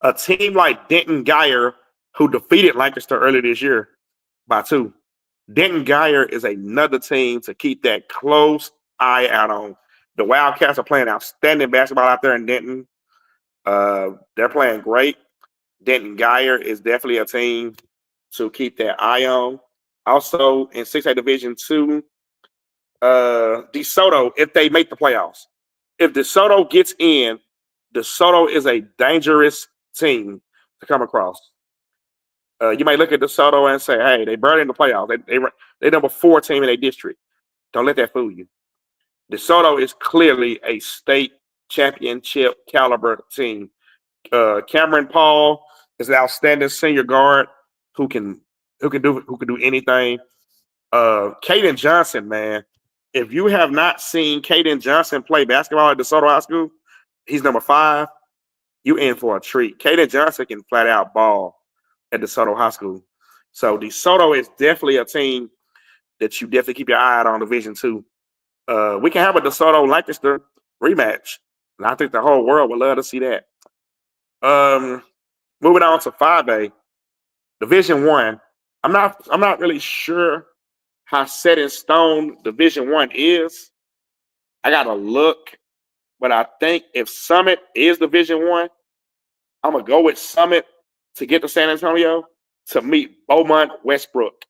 a team like Denton Geyer, who defeated Lancaster earlier this year by 2, Denton Geyer is another team to keep that close eye out on. The Wildcats are playing outstanding basketball out there in Denton. They're playing great. Denton Geyer is definitely a team to keep that eye on. Also, in 6A Division II, DeSoto, if they make the playoffs. If DeSoto gets in, DeSoto is a dangerous team to come across. You might look at DeSoto and say, hey, they barely in the playoffs. They number 4 team in their district. Don't let that fool you. DeSoto is clearly a state championship caliber team. Cameron Paul is an outstanding senior guard who can do anything. Caden Johnson, man. If you have not seen Caden Johnson play basketball at DeSoto High School, he's number 5. You in for a treat. Caden Johnson can flat out ball at DeSoto High School. So DeSoto is definitely a team that you definitely keep your eye on Division II. We can have a DeSoto Lancaster rematch. And I think the whole world would love to see that. Moving on to 5A, Division I. I'm not really sure how set in stone Division I is. I gotta look, but I think if Summit is Division I, I'm gonna go with Summit to get to San Antonio to meet Beaumont Westbrook.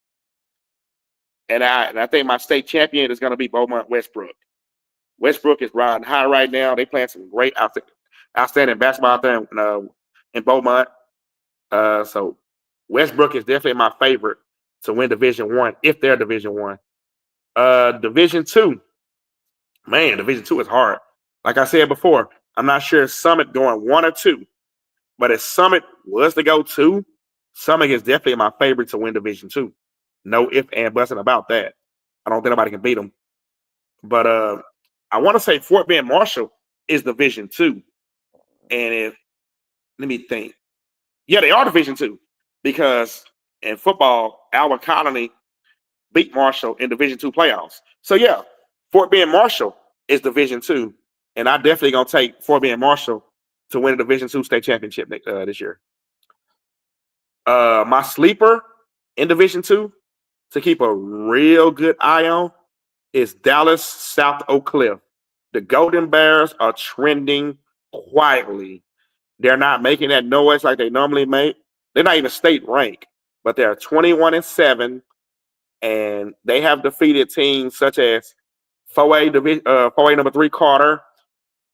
And I think my state champion is gonna be Beaumont Westbrook. Westbrook is riding high right now. They playing some great outstanding basketball out there in Beaumont. So Westbrook is definitely my favorite to win Division I if they're Division I. Division II, man, Division II is hard. Like I said before, I'm not sure if Summit going 1 or 2, but if Summit was to go 2, Summit is definitely my favorite to win Division II. No if and buts about that. I don't think nobody can beat them. But I want to say Fort Bend Marshall is Division II, and let me think. Yeah, they are Division II because in football, Albert Colony beat Marshall in Division II playoffs. So yeah, Fort Bend Marshall is Division II, and I definitely gonna take Fort Bend Marshall to win a Division II state championship this year. My sleeper in Division II to keep a real good eye on is Dallas South Oak Cliff. The Golden Bears are trending quietly. They're not making that noise like they normally make. They're not even state ranked, but they're 21-7, and they have defeated teams such as 4A number 3 Carter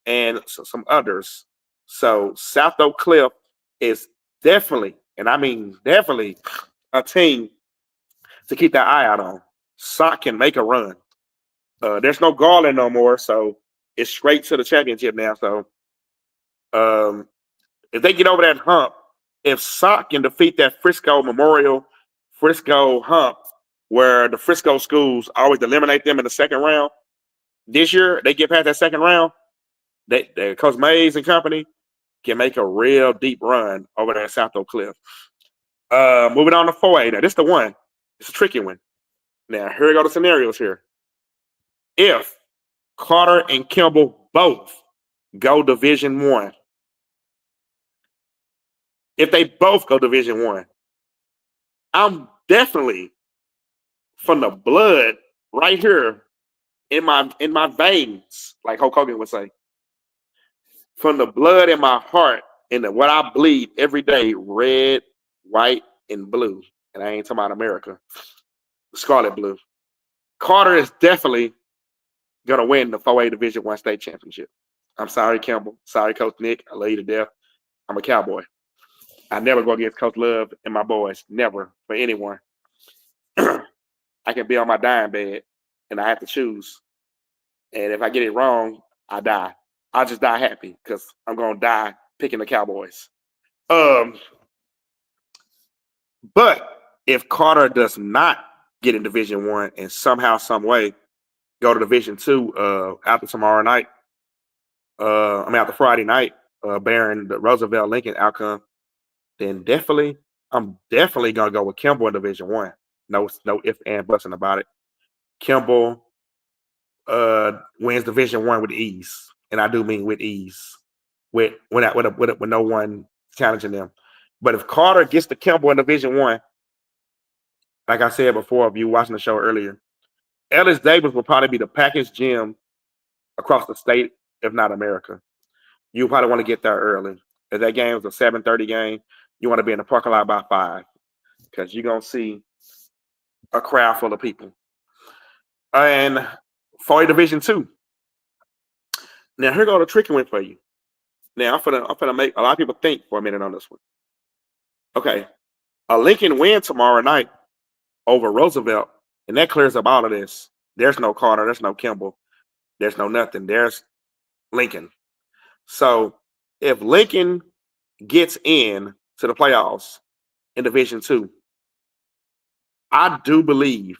and some others. So South Oak Cliff is definitely, and I mean definitely, a team to keep that eye out on. Sock can make a run. There's no Garland no more, so it's straight to the championship now. So if they get over that hump, if Sock can defeat that Frisco hump, where the Frisco schools always eliminate them in the second round, this year they get past that second round, Coach Mays and company can make a real deep run over there at South Oak Cliff. Moving on to 4A. Now, this is the one. It's a tricky one. Now, here we go the scenarios here. If Carter and Kimball both go Division I, if they both go Division I, I'm definitely, from the blood right here in my veins, like Hulk Hogan would say, from the blood in my heart and what I bleed every day, red, white, and blue. And I ain't talking about America. Scarlet blue. Carter is definitely going to win the 4A Division I state championship. I'm sorry, Kimball. Sorry, Coach Nick. I love you to death. I'm a Cowboy. I never go against Coach Love and my boys. Never, for anyone. I can be on my dying bed, and I have to choose. And if I get it wrong, I die. I just die happy because I'm going to die picking the Cowboys. But if Carter does not get in Division I and somehow, some way, go to Division II after tomorrow night, after Friday night, bearing the Roosevelt Lincoln outcome, then I'm definitely gonna go with Kimball in Division I. No ifs and buts about it. Kimball wins Division I with ease, and I do mean with ease, with no one challenging them. But if Carter gets to Kimball in Division I, like I said before, if you watching the show earlier, Ellis Davis will probably be the package gym across the state, if not America. You probably want to get there early. If that game is a 7:30 game, you want to be in the parking lot by 5 because you're going to see a crowd full of people. And for Division II. Now, here go the tricky one for you. Now, I'm gonna make a lot of people think for a minute on this one. Okay. A Lincoln win tomorrow night over Roosevelt, and that clears up all of this. There's no Carter. There's no Kimball. There's no nothing. There's Lincoln. So if Lincoln gets in to the playoffs in Division II, I do believe,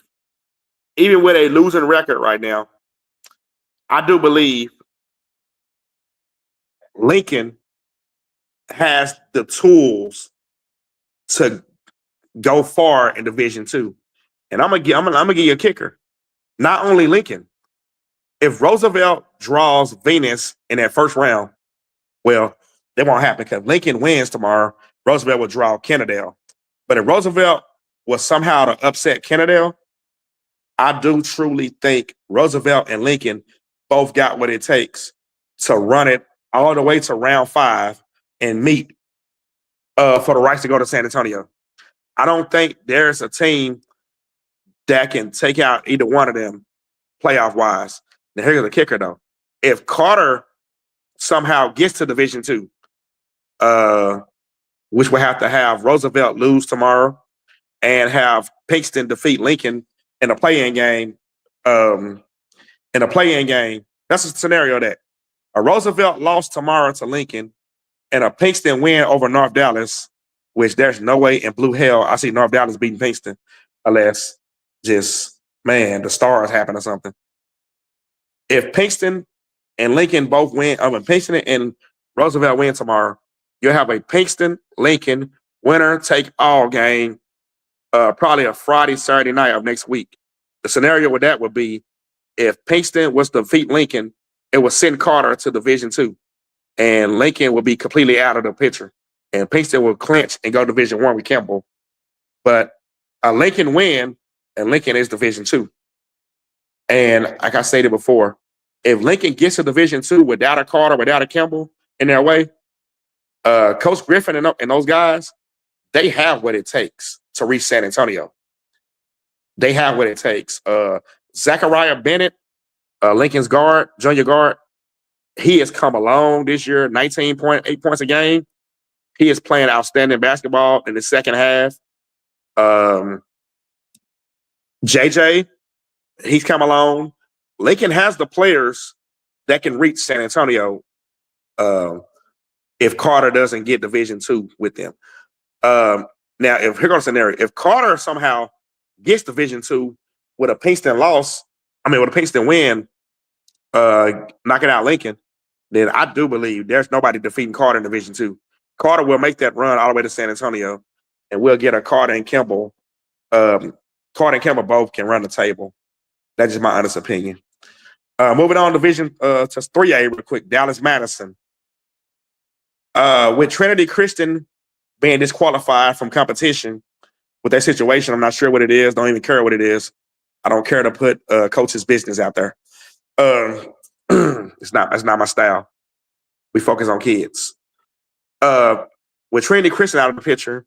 even with a losing record right now, I do believe Lincoln has the tools to go far in Division II. And I'm gonna give you a kicker. Not only Lincoln. If Roosevelt draws Venus in that first round, well, that won't happen because Lincoln wins tomorrow. Roosevelt will draw Kennedale. But if Roosevelt was somehow to upset Kennedale, I do truly think Roosevelt and Lincoln both got what it takes to run it all the way to round 5 and meet for the rights to go to San Antonio. I don't think there's a team that can take out either one of them playoff-wise. Now, here's the kicker, though. If Carter somehow gets to Division II, which will have to have Roosevelt lose tomorrow and have Pinkston defeat Lincoln in a play-in game, that's a scenario that a Roosevelt loss tomorrow to Lincoln and a Pinkston win over North Dallas, which there's no way in blue hell I see North Dallas beating Pinkston unless just, man, the stars happen or something. If Pinkston and Lincoln both win, Pinkston and Roosevelt win tomorrow, you'll have a Pinkston-Lincoln winner-take-all game, probably a Friday, Saturday night of next week. The scenario with that would be if Pinkston was to defeat Lincoln, it would send Carter to Division II, and Lincoln would be completely out of the picture. and Pinkston will clinch and go Division I with Campbell. But Lincoln win, and Lincoln is Division II. And like I stated before, if Lincoln gets to Division II without a Carter, without a Campbell in their way, Coach Griffin and those guys, they have what it takes to reach San Antonio. They have what it takes. Zachariah Bennett, Lincoln's guard, junior guard, he has come along this year, 19.8 points a game. He is playing outstanding basketball in the second half. JJ, he's come along. Lincoln has the players that can reach San Antonio if Carter doesn't get Division II with them. Now, if here goes a scenario, if Carter somehow gets Division II with a Pinkston with a Pinkston win, knocking out Lincoln, then I do believe there's nobody defeating Carter in Division II. Carter will make that run all the way to San Antonio, and we'll get a Carter and Campbell. Carter and Campbell both can run the table. That's just my honest opinion. Moving on Division to 3A real quick, Dallas Madison. With Trinity Christian being disqualified from competition with that situation, I'm not sure what it is. Don't even care what it is. I don't care to put coach's business out there. It's not my style. We focus on kids. With Trinity Christian out of the picture,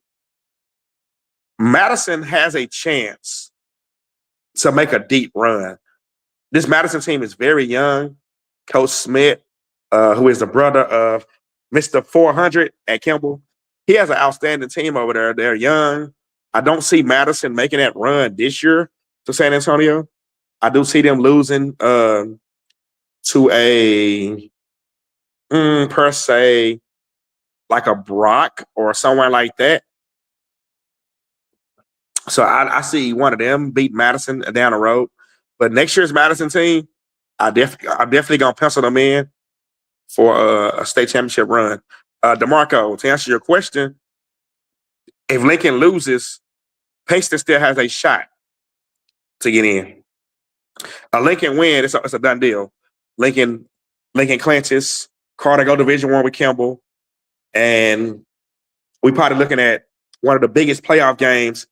Madison has a chance to make a deep run. This Madison team is very young. Coach Smith, who is the brother of Mr. 400 at Kimball, he has an outstanding team over there. They're young. I don't see Madison making that run this year to San Antonio. I do see them losing to a, per se, like a Brock or somewhere like that. So I see one of them beat Madison down the road. But next year's Madison team, I'm definitely going to pencil them in for a state championship run. DeMarco, to answer your question, if Lincoln loses, Pinkston still has a shot to get in. A Lincoln win, it's a done deal. Lincoln clinches. Carter go Division I with Kimball. And we probably looking at one of the biggest playoff games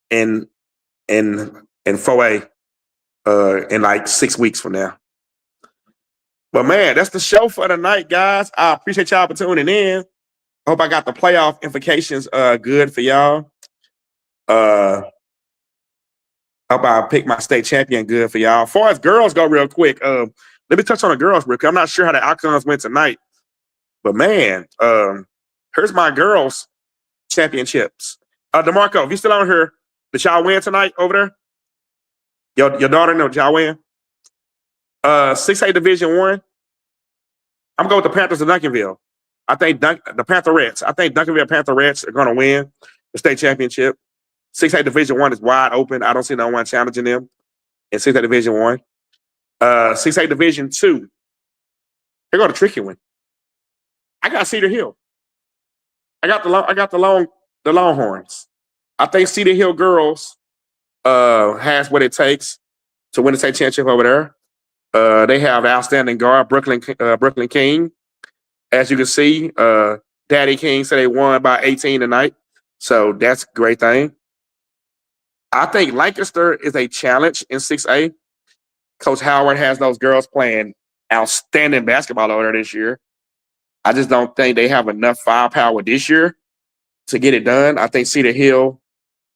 in 4A in like 6 weeks from now. But man, that's the show for tonight, guys. I appreciate y'all for tuning in. I hope I got the playoff implications good for y'all. Hope I picked my state champion good for y'all. As far as girls go real quick, let me touch on the girls real quick. I'm not sure how the outcomes went tonight. But man, here's my girls championships. DeMarco, if you still on here, did y'all win tonight over there? Your daughter, no, did y'all win? 6A Division I. I'm going with the Panthers of Duncanville. I think the Pantherettes. I think Duncanville Pantherettes are going to win the state championship. 6A Division I is wide open. I don't see no one challenging them in 6A Division I. 6A Division II. Here go the tricky one. I got Cedar Hill. I got the Longhorns. I think Cedar Hill girls has what it takes to win the state championship over there. They have the outstanding guard, Brooklyn King. As you can see, Daddy King said they won by 18 tonight. So that's a great thing. I think Lancaster is a challenge in 6A. Coach Howard has those girls playing outstanding basketball over there this year. I just don't think they have enough firepower this year to get it done. I think Cedar Hill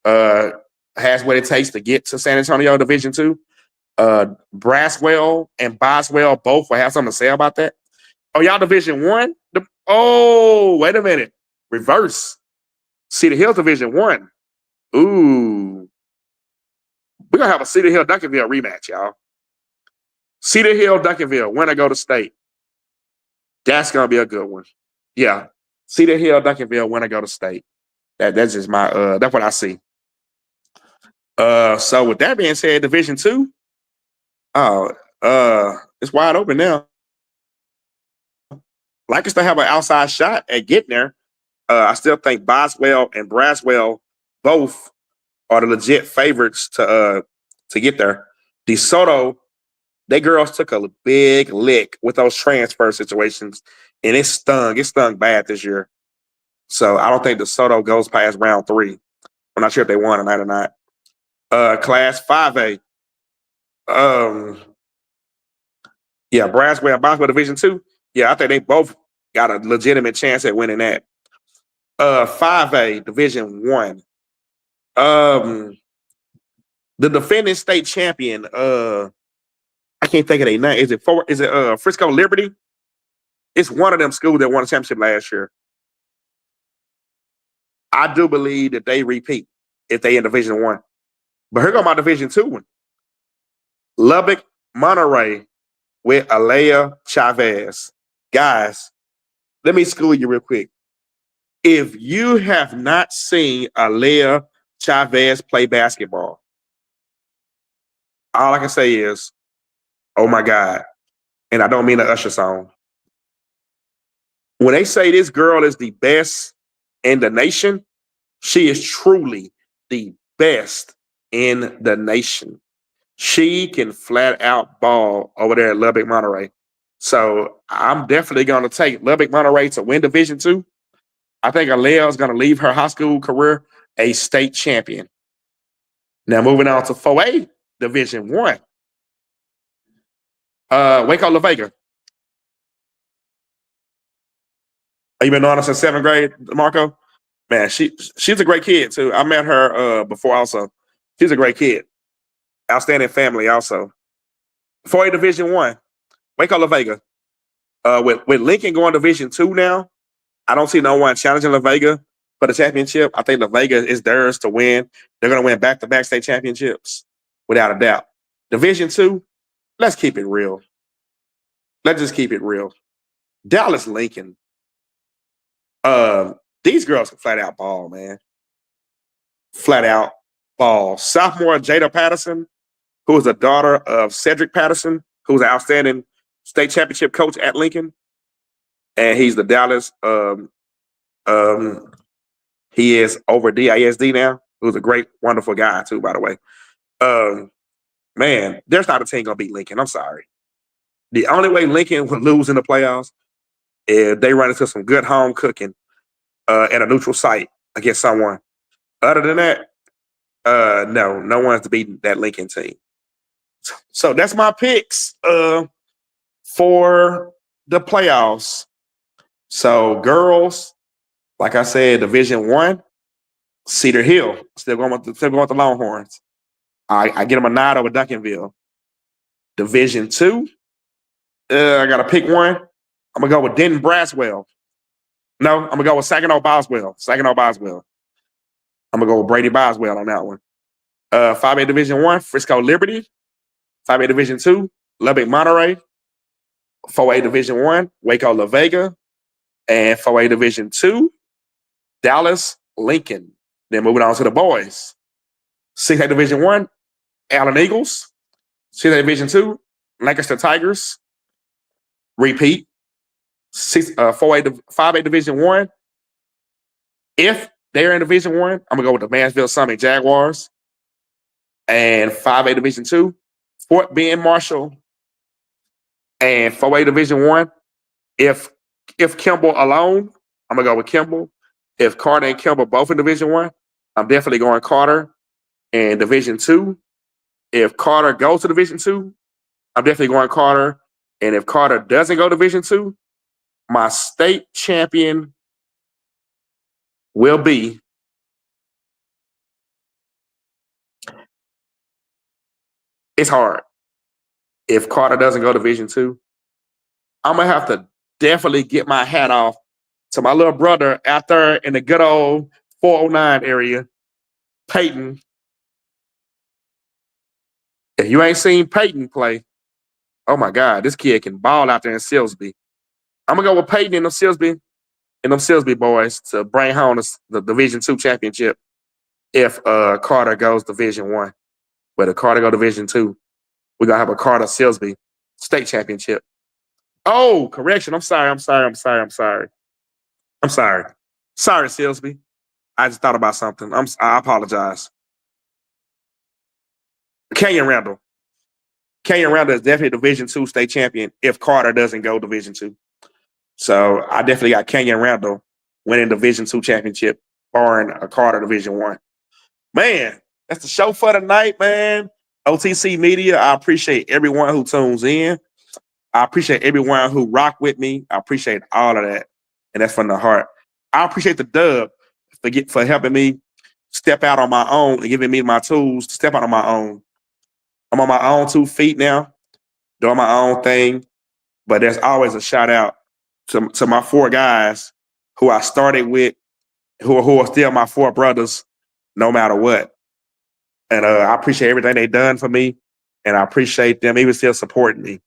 has what it takes to get to San Antonio Division II. Braswell and Boswell both will have something to say about that. Oh, y'all Division I? Oh, wait a minute. Reverse. Cedar Hill Division I. Ooh. We're going to have a Cedar Hill Duncanville rematch, y'all. Cedar Hill Duncanville, winner go to state. That's going to be a good one. Yeah. Cedar Hill Duncanville, winner go to state. That's just my that's what I see. So with that being said, Division II, it's wide open now. Lancaster have an outside shot at getting there. I still think Boswell and Braswell both are the legit favorites to get there. DeSoto, they girls took a big lick with those transfer situations, and it stung. It stung bad this year. So I don't think DeSoto goes past round 3. I'm not sure if they won tonight or not. Class 5A. Yeah, Braswell and Boswell Division 2. Yeah, I think they both got a legitimate chance at winning that. 5A Division 1. The defending state champion, I can't think of their name. Is it Frisco Liberty? It's one of them schools that won a championship last year. I do believe that they repeat if they in Division 1. But here go my Division 2 one. Lubbock Monterey with Alea Chavez. Guys, let me school you real quick. If you have not seen Alea Chavez play basketball, all I can say is, oh my God. And I don't mean the Usher song. When they say this girl is the best in the nation, she is truly the best in the nation. She can flat out ball over there at Lubbock Monterey. So I'm definitely going to take Lubbock Monterey to win Division 2. I think Alea is going to leave her high school career a state champion. Now moving on to 4A Division 1. Waco La Vega. Have you been knowing her since 7th grade, Marco? Man, she's a great kid too. I met her before also. She's a great kid. Outstanding family also. 4A Division 1. Waco La Vega. With Lincoln going Division 2 now, I don't see no one challenging La Vega for the championship. I think La Vega is theirs to win. They're going to win back-to-back state championships, without a doubt. Division 2, let's keep it real. Let's just keep it real. Dallas Lincoln. These girls can flat out ball, man. Flat out ball. Sophomore Jada Patterson, who is the daughter of Cedric Patterson, who's an outstanding state championship coach at Lincoln. And he's the Dallas, he is over DISD now, who's a great, wonderful guy too, by the way. Man, there's not a team gonna beat Lincoln. I'm sorry. The only way Lincoln would lose in the playoffs is they run into some good home cooking at a neutral site against someone. Other than that, no one's beating that Lincoln team. So that's my picks for the playoffs. So girls, like I said, Division 1, Cedar Hill, still going with the Longhorns. I get them a nod over Duncanville. Division 2, I got to pick one. I'm going to go with Denton Braswell. No, I'm going to go with Saginaw Boswell. I'm going to go with Brady Boswell on that one. 5A Division 1, Frisco Liberty. 5A Division 2, Lubbock Monterey. 4A Division 1, Waco La Vega. And 4A Division 2, Dallas Lincoln. Then moving on to the boys. 6A Division 1, Allen Eagles. 6A Division 2, Lancaster Tigers. Repeat. 5A Division 1. If they're in Division 1, I'm going to go with the Mansfield Summit Jaguars. And 5A Division 2, Fort Bend Marshall. And 4A Division 1, if Kimball alone, I'm going to go with Kimball. If Carter and Kimball both in Division 1, I'm definitely going Carter. And Division 2, if Carter goes to Division 2, I'm definitely going Carter. And if Carter doesn't go to Division 2, my state champion will be it's hard. If Carter doesn't go to Division 2, I'm going to have to definitely get my hat off to my little brother out there in the good old 409 area, Peyton. If you ain't seen Peyton play, oh my God, this kid can ball out there in Silsbee. I'm going to go with Peyton and them Silsbee boys to bring home the Division 2 championship if Carter goes Division 1. But if Carter go Division 2, we're going to have a Carter Silsbee state championship. Oh, correction. I'm sorry. Sorry, Silsbee. I just thought about something. I apologize. Kenyon Randall. Kenyon Randall is definitely Division 2 state champion if Carter doesn't go Division 2. So I definitely got Kenyon Randall winning Division II championship, barring a Carter Division I. Man, that's the show for tonight, man. O.T.C. Media, I appreciate everyone who tunes in. I appreciate everyone who rock with me. I appreciate all of that, and that's from the heart. I appreciate the dub for helping me step out on my own and giving me my tools to step out on my own. I'm on my own 2 feet now, doing my own thing, but there's always a shout out to my 4 guys who I started with, who are still my 4 brothers, no matter what. And I appreciate everything they've done for me, and I appreciate them even still supporting me.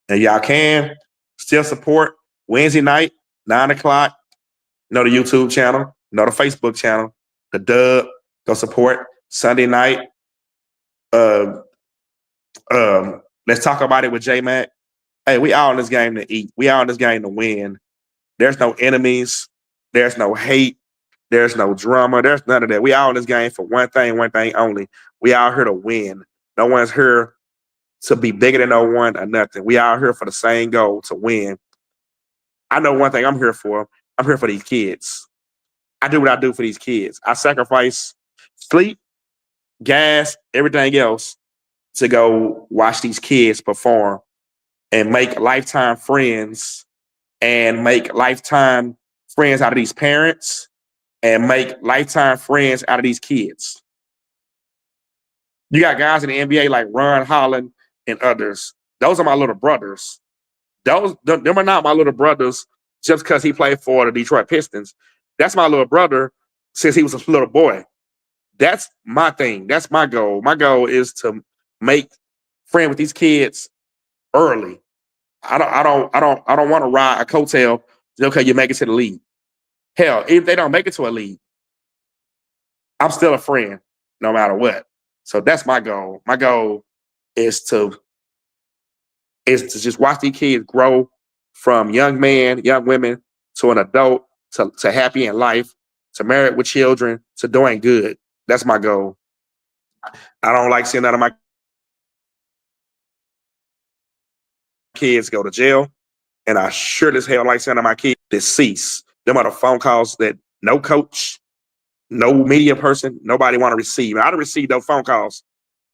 And y'all can still support Wednesday night, 9 o'clock. The YouTube channel, the Facebook channel, the dub. Go support Sunday night. Let's talk about it with J-Mac. Hey, we all in this game to eat. We all in this game to win. There's no enemies. There's no hate. There's no drama. There's none of that. We all in this game for one thing only. We all here to win. No one's here to be bigger than no one or nothing. We all here for the same goal, to win. I know one thing I'm here for. I'm here for these kids. I do what I do for these kids. I sacrifice sleep, gas, everything else to go watch these kids perform and make lifetime friends and make lifetime friends out of these parents and make lifetime friends out of these kids. You got guys in the NBA like Ron Holland and others. Those are my little brothers. Them are not my little brothers just because he played for the Detroit Pistons. That's my little brother since he was a little boy. That's my thing. That's my goal. My goal is to make friends with these kids early. I don't want to ride a coattail. Okay, you make it to the league. Hell, if they don't make it to a league, I'm still a friend no matter what. So that's my goal. My goal is to just watch these kids grow from young men, young women, to an adult, to happy in life, to married with children, to doing good. That's my goal. I don't like seeing none of my kids go to jail, and I sure as hell like seeing none of my kids deceased. Them are the phone calls that no coach, no media person, nobody want to receive. I've received those phone calls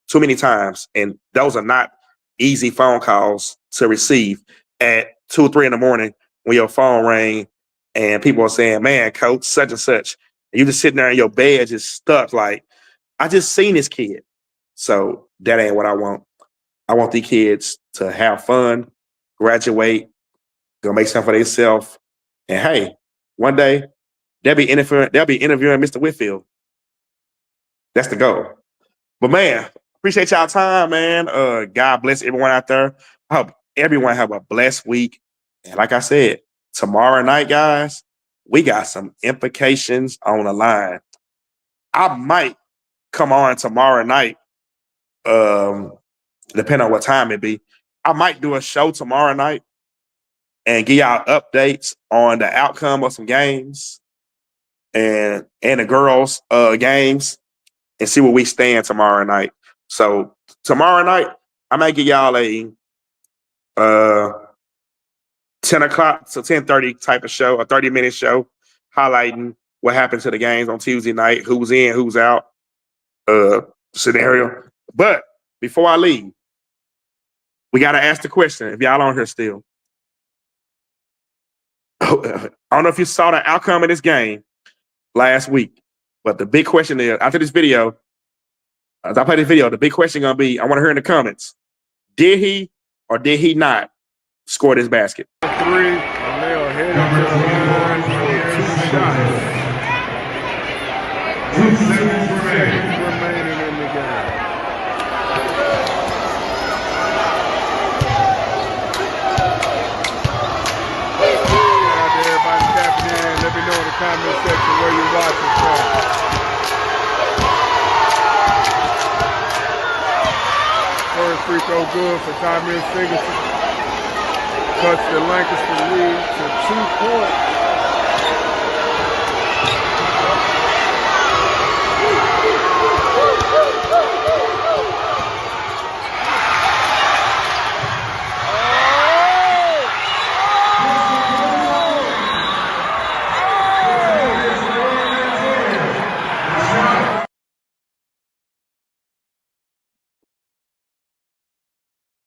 too many times, and those are not easy phone calls to receive at 2 or 3 in the morning when your phone rang and people are saying, man, coach, such and such. And you just sitting there in your bed just stuck like, I just seen this kid. So that ain't what I want. I want these kids to have fun, graduate, go make something for themselves. And hey, one day they'll be interviewing Mr. Whitfield. That's the goal. But man, appreciate y'all time, man. God bless everyone out there. I hope everyone have a blessed week. And like I said, tomorrow night, guys, we got some implications on the line. I might come on tomorrow night, depending on what time it be. I might do a show tomorrow night and give y'all updates on the outcome of some games and the girls' games and see where we stand tomorrow night. So tomorrow night, I might give y'all a 10 o'clock to 10:30 type of show, a 30-minute show, highlighting what happened to the games on Tuesday night, who's in, who's out, scenario. But before I leave, we got to ask the question, if y'all on here still. I don't know if you saw the outcome of this game last week, but the big question is, after this video, as I play this video, the big question going to be, I want to hear in the comments, did he or did he not score this basket? 3, and they are headed to the line for 2 shots. 2 seconds remaining. Remaining in the game. Shout out to everybody tapping in. Let me know in the comment section where you're watching from. First free throw good for Tyrese Ferguson. Cuts the Lancaster lead to 2 points.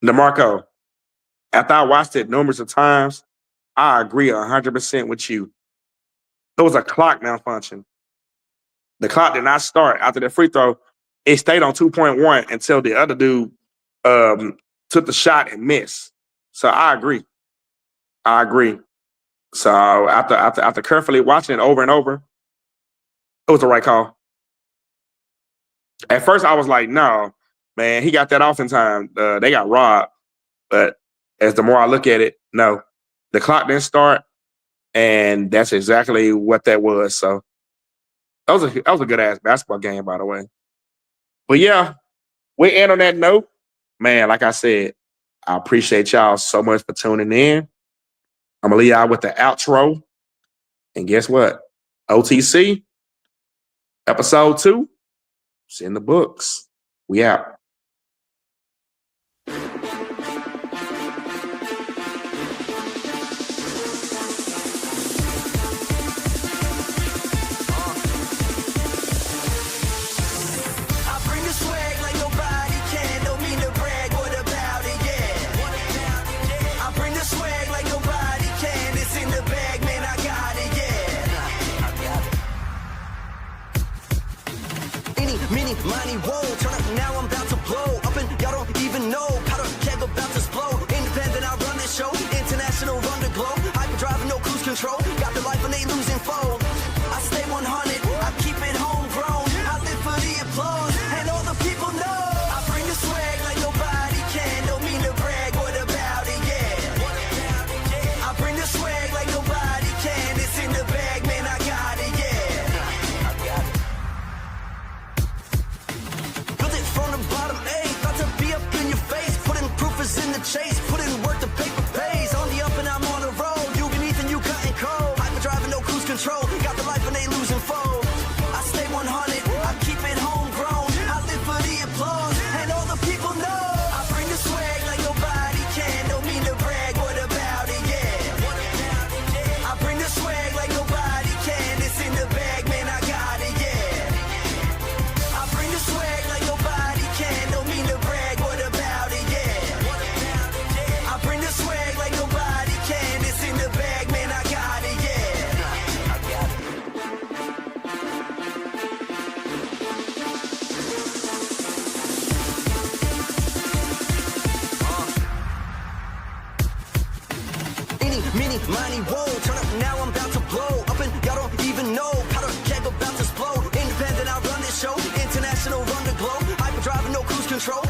DeMarco, after I watched it numerous of times, I agree 100% with you. It was a clock malfunction. The clock did not start after the free throw. It stayed on 2.1 until the other dude took the shot and missed. So I agree. So after carefully watching it over and over, it was the right call. At first, I was like, no, man, he got that off in time. They got robbed. But as the more I look at it, no. The clock didn't start, and that's exactly what that was. So that was a good-ass basketball game, by the way. But, yeah, we end on that note. Man, like I said, I appreciate y'all so much for tuning in. I'm going to leave y'all with the outro. And guess what? O.T.C. Episode 2. It's in the books. We out. Money whoa, turn up now, I'm about to blow up and y'all don't even know. Powder keg about to explode. Independent, I run this show. International, run the globe. Hyperdrive, no cruise control. Got the life and they losing foe. I stay 100, I keep it homegrown. I live for the applause and all the people know. I bring the swag like nobody can. Don't mean to brag, what about it, yeah. I bring the swag like nobody can. It's in the bag, man, I got it, yeah. From the bottom, ayy, about to be up in your face. Putting proof is in the chase. Put in work, the paper pays. On the up and I'm on the road. You beneath and you cutting cold. Hyperdrive, no cruise control. Got the life and they losing foe. I stay 100, I keep it homegrown. I live for the applause and all the people know. I bring the swag like nobody can. Don't mean to brag, what about it, yeah. I bring the swag like nobody can. It's in the bag, man, I got it, yeah. I bring the swag like nobody can. Don't mean to brag, what about it, yeah. I bring the swag like nobody can. It's in the bag, man, I got it, yeah. Mini, money, whoa, turn up now, I'm about to blow up and y'all don't even know. Powder keg about to explode. Independent, I run this show. International, run the globe. Hyperdrive, no cruise control.